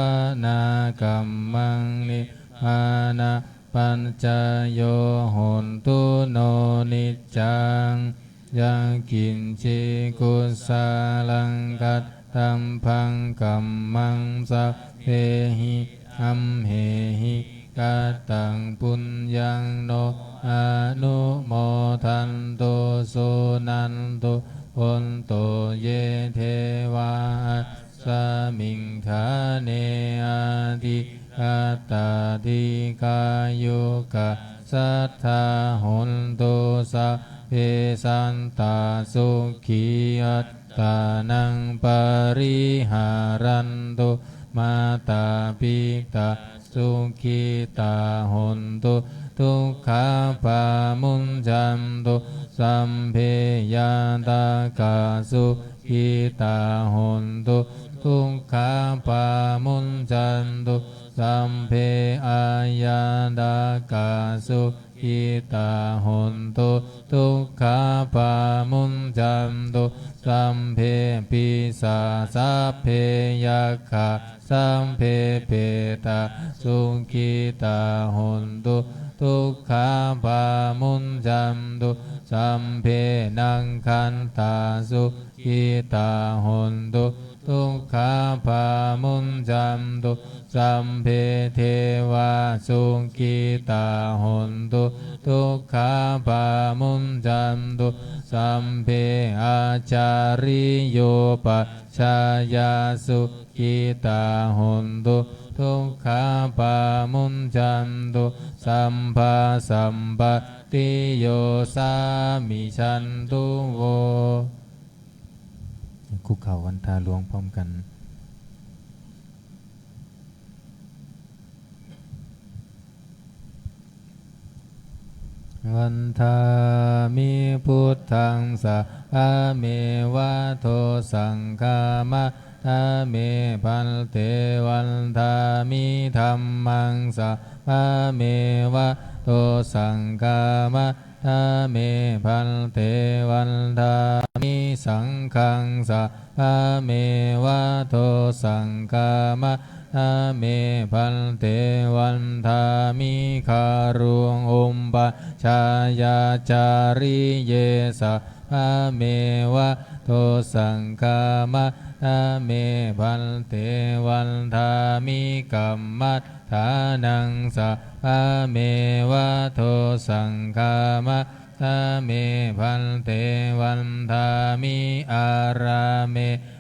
นากรรมังนิพพานะปัญจโยโหนตุโนนิจจังยังกินจิกุสาลังกัตตัมพังกัมมังสัพเพหิอัมเหหิกัตตังปุญญังโนอนุโมทันโตสุนันโตพนโตเยเทวาสมิงคาเนอาทิกัตตาทิกายุกะสัทธาหุนโตสัพเพสันตาสุขีอัตตานังปริหารันตุมาตาปิตาสุขีตาหุนตุทุกขาปามุญจันตุสัมเพยาตากาสุขีตาหุนตุทุกขาปามุญจันตุสัมเพอายาตากาสุขิตาหุนตุทุกขาปามุญจันตุสัมเพปิสาสัพเพยัคขะสัมเพเปตาสุขิตาหุนตุทุกขาปามุญจันตุสัมเพนังคันตาสุขิตาหุนตุทุกขาปามุญจันตุสัมเพเทวาสุขิตาหุนตุทุกขาปามุญจันตุสัมเพอาจาริโยปัชฌายาสุขิตาหุนตุทุกขาปามุญจันตุสัมภาสัมปติโยสามิชันตุโวคุกเข่าวันทาหลวงพร้อมกันวันทามิพุทธังสะพะเมวะโทสังฆามะทาเมพันเตวันทามิธัมมังสะพะเมวะโตสังฆามะทาเมพันเตวันทามิสังฆังสะพะเมวะโตสังฆามะทาเมพันเตวันทามิคารุงอุมปชายาจาริเยสะพะเมวะโตสังฆามะทาเมพันเตวันทามิกัมมัฏฐานังสะพะเมวะโตสังฆามะทาเมพันเตวันทามิอาราเม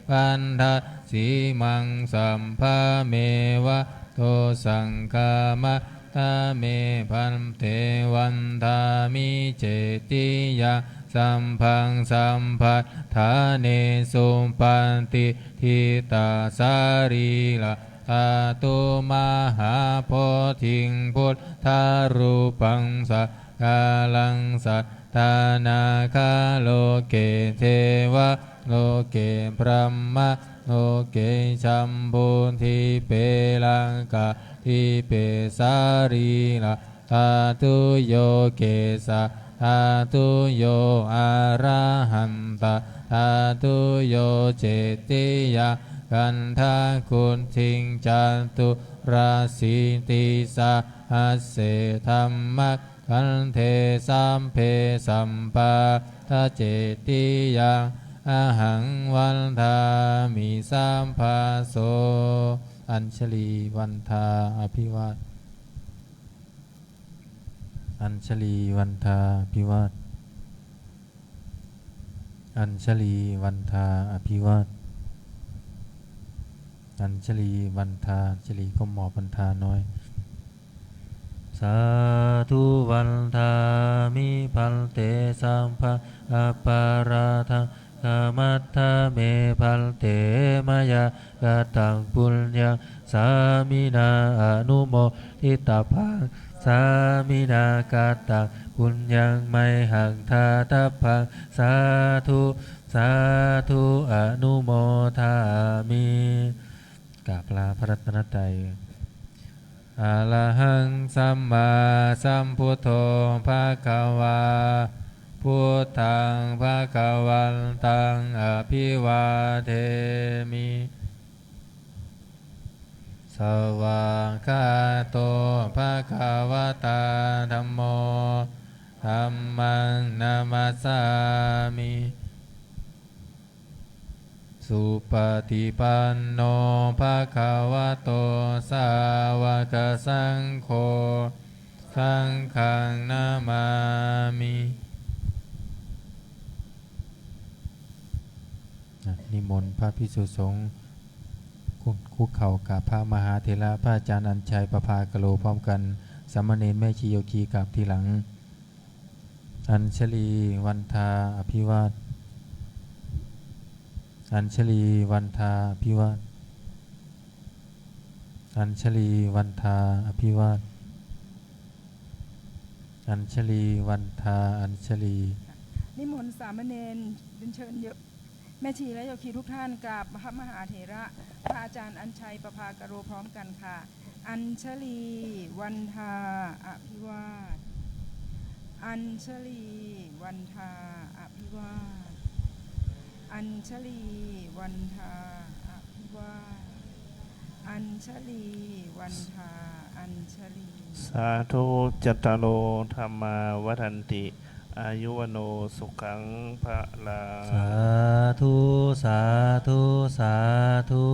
พันทะสีมังสัมภะเมวะโตสังฆามะทาเมพันเตวันทามิเจติยาสัมพังสัมภัทธาเนสุปันติทิตาสารีละตาตุมหาโพธิงพุทธารูปังสักกาลังสัตตานาคาโลเกเทวะโลเกพรหมะโลเกชัมพูทิเปลังกาทิเปสารีละตาตุโยเกสะธาตุโยอะระหันตะธาตุโยเจติยากันทาคุณทิงจันตุราสีติสาหัสเสธรรมะกันเทสัมเพสัมปะทะเจติยังอะหังวันทามิสัมภาโสอัญชลีวันทาอภิวาทอัญชลีวันทาอภิวาทอัญชลีวันทาอภิวาท อัญชลีวันทาอัญชลีก้มหมอบวันทาน้อยสาธุวันทามิพันเตสัมภะอัปปาราทังกามัตถะเมพันเตมายากตังปุญญาสามินาอนุโมทิตาภังสามินากาตังปุญญังไมหังทาทัพพังสาธุสาธุอนุโมทามิกราบลาพระรัตนตรัยอะระหังสัมมาสัมพุทโธภะคะวาพุทธังภะคะวันตังอภิวาเทมิสวากขาโตภะคะวะตาธัมโมธัมมังนามัสสามิสุปฏิปันโนภะคะวะโตสาวกสังโฆสังฆังนามามินิมนต์พระภิกษุสงฆ์คุกเข่ากับพระมหาเถระพระอาจารย์อัญชัยประภากโลพร้อมกันสามเณรแม่ชีโยคีกับทีหลังอัญชลีวันทาอภิวาทอัญชลีวันทาอภิวาทอัญชลีวันทาอภิวาทอัญชลีวันทาอัญชลีนิมนต์สามเณรเชิญแม่ชีและโยคีทุกท่านกับพระมหาเถระพระอาจารย์อัญชัยประภากโรพร้อมกันค่ะอัญชลีวันทาอภิวาทอัญชลีวันทาอภิวาทอัญชลีวันทาอภิวาทอัญชลีวันทาอัญชลีสาธุจัตตารโอธรรมาวัฏันติอายุวโนสุขังภะลังสาธุสาธุสาธุ